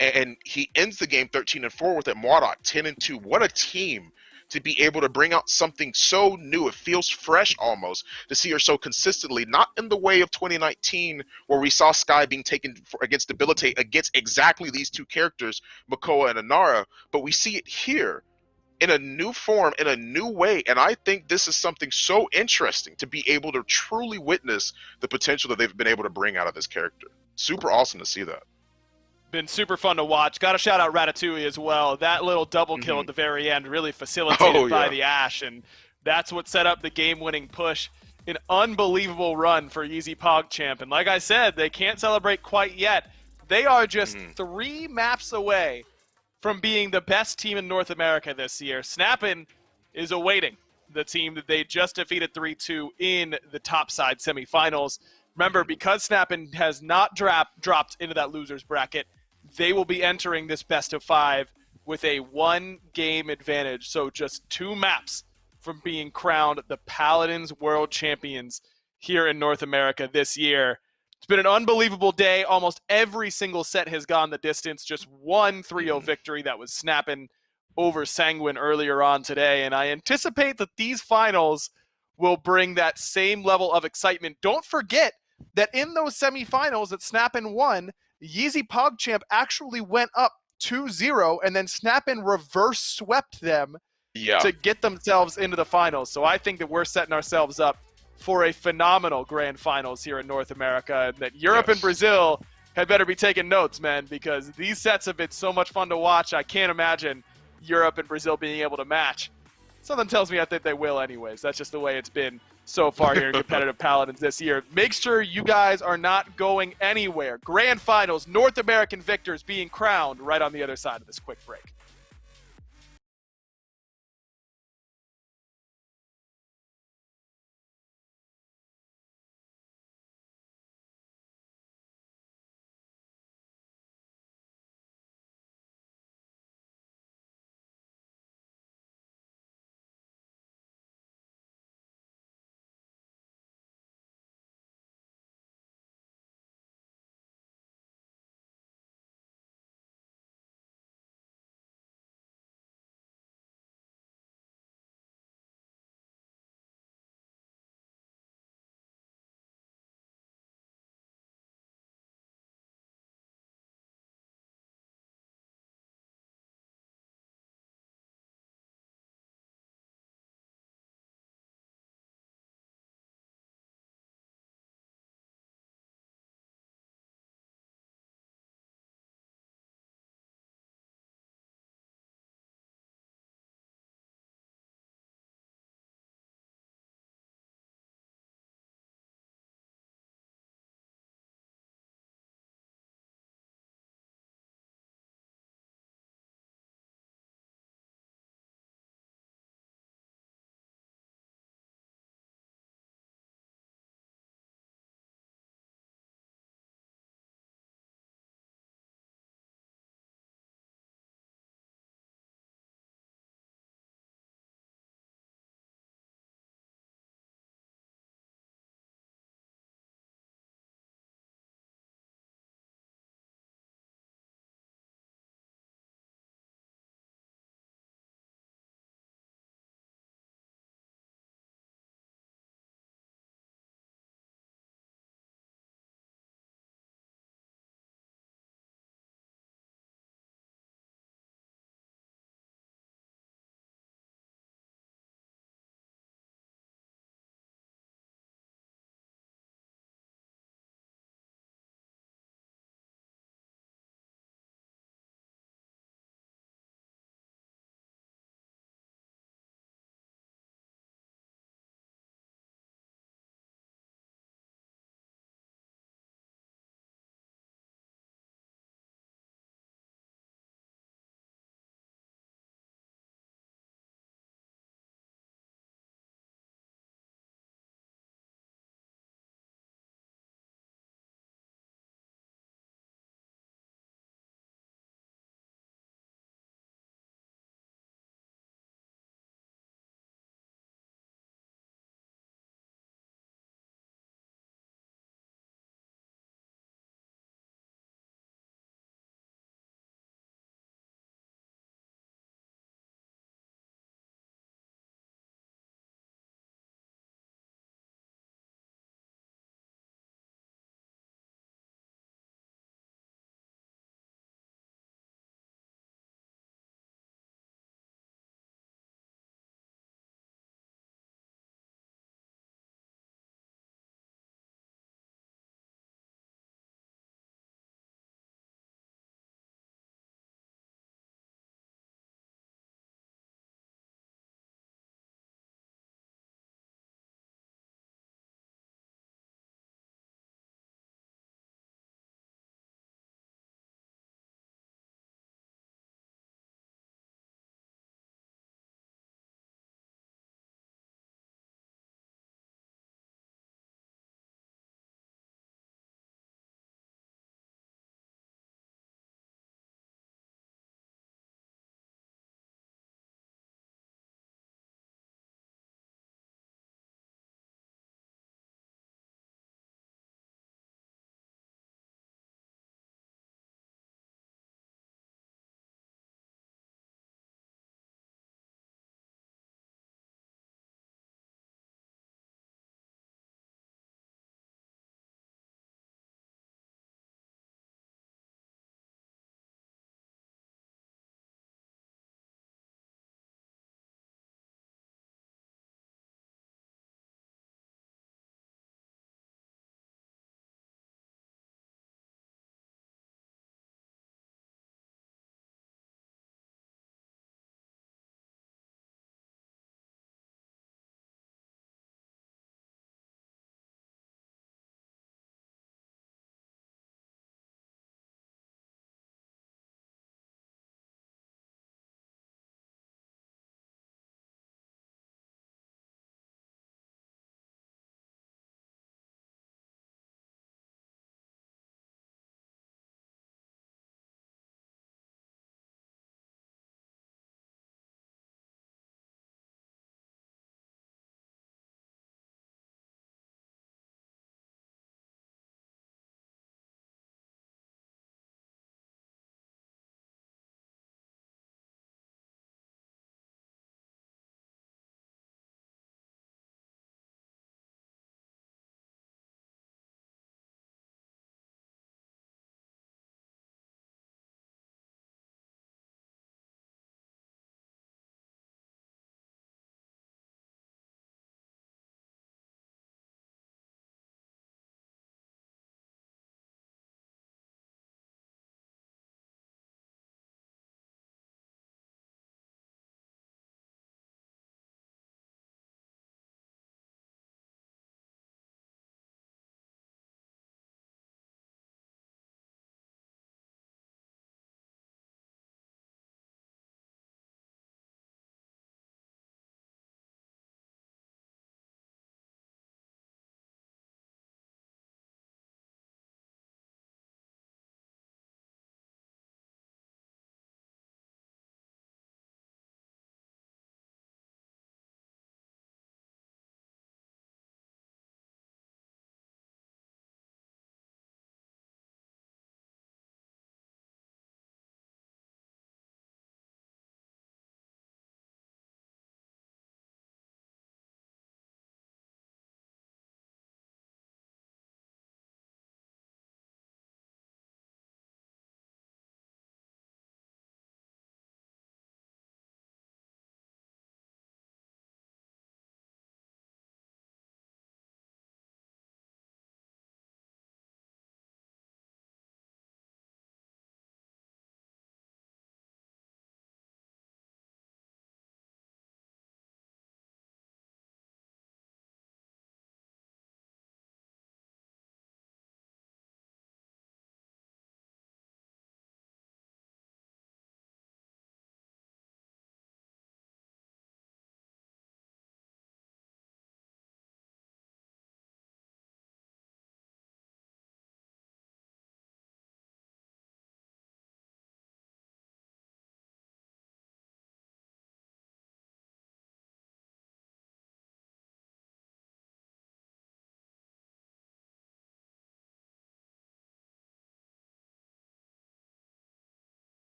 And he ends the game 13-4 with it. Mwadok 10-2. What a team to be able to bring out something so new. It feels fresh almost to see her so consistently, not in the way of 2019 where we saw Sky being taken against Debilitate against exactly these two characters, Makoa and Inara, but we see it here in a new form, in a new way. And I think this is something so interesting to be able to truly witness the potential that they've been able to bring out of this character. Super awesome to see that. Been super fun to watch. Got to shout out Ratatouille as well. That little double kill at the very end really facilitated by the Ashe, and that's what set up the game-winning push. An unbelievable run for YeezyPogChamp, and like I said, they can't celebrate quite yet. They are just 3 maps away from being the best team in North America this year. Snappin is awaiting the team that they just defeated 3-2 in the topside semifinals. Remember, because Snappin has not dropped into that loser's bracket, they will be entering this best of 5 with a 1-game advantage. So just 2 maps from being crowned the Paladins World Champions here in North America this year. It's been an unbelievable day. Almost every single set has gone the distance. Just one 3-0 victory that was Snappin over Sanguine earlier on today. And I anticipate that these finals will bring that same level of excitement. Don't forget that in those semifinals that Snappin won, YeezyPogChamp actually went up 2-0, and then Snappin reverse swept them to get themselves into the finals. So I think that we're setting ourselves up for a phenomenal grand finals here in North America, and that Europe and Brazil had better be taking notes, man, because these sets have been so much fun to watch. I can't imagine Europe and Brazil being able to match. Something tells me I think they will anyways. That's just the way it's been so far here in competitive Paladins this year. Make sure you guys are not going anywhere. Grand finals, North American victors being crowned right on the other side of this quick break.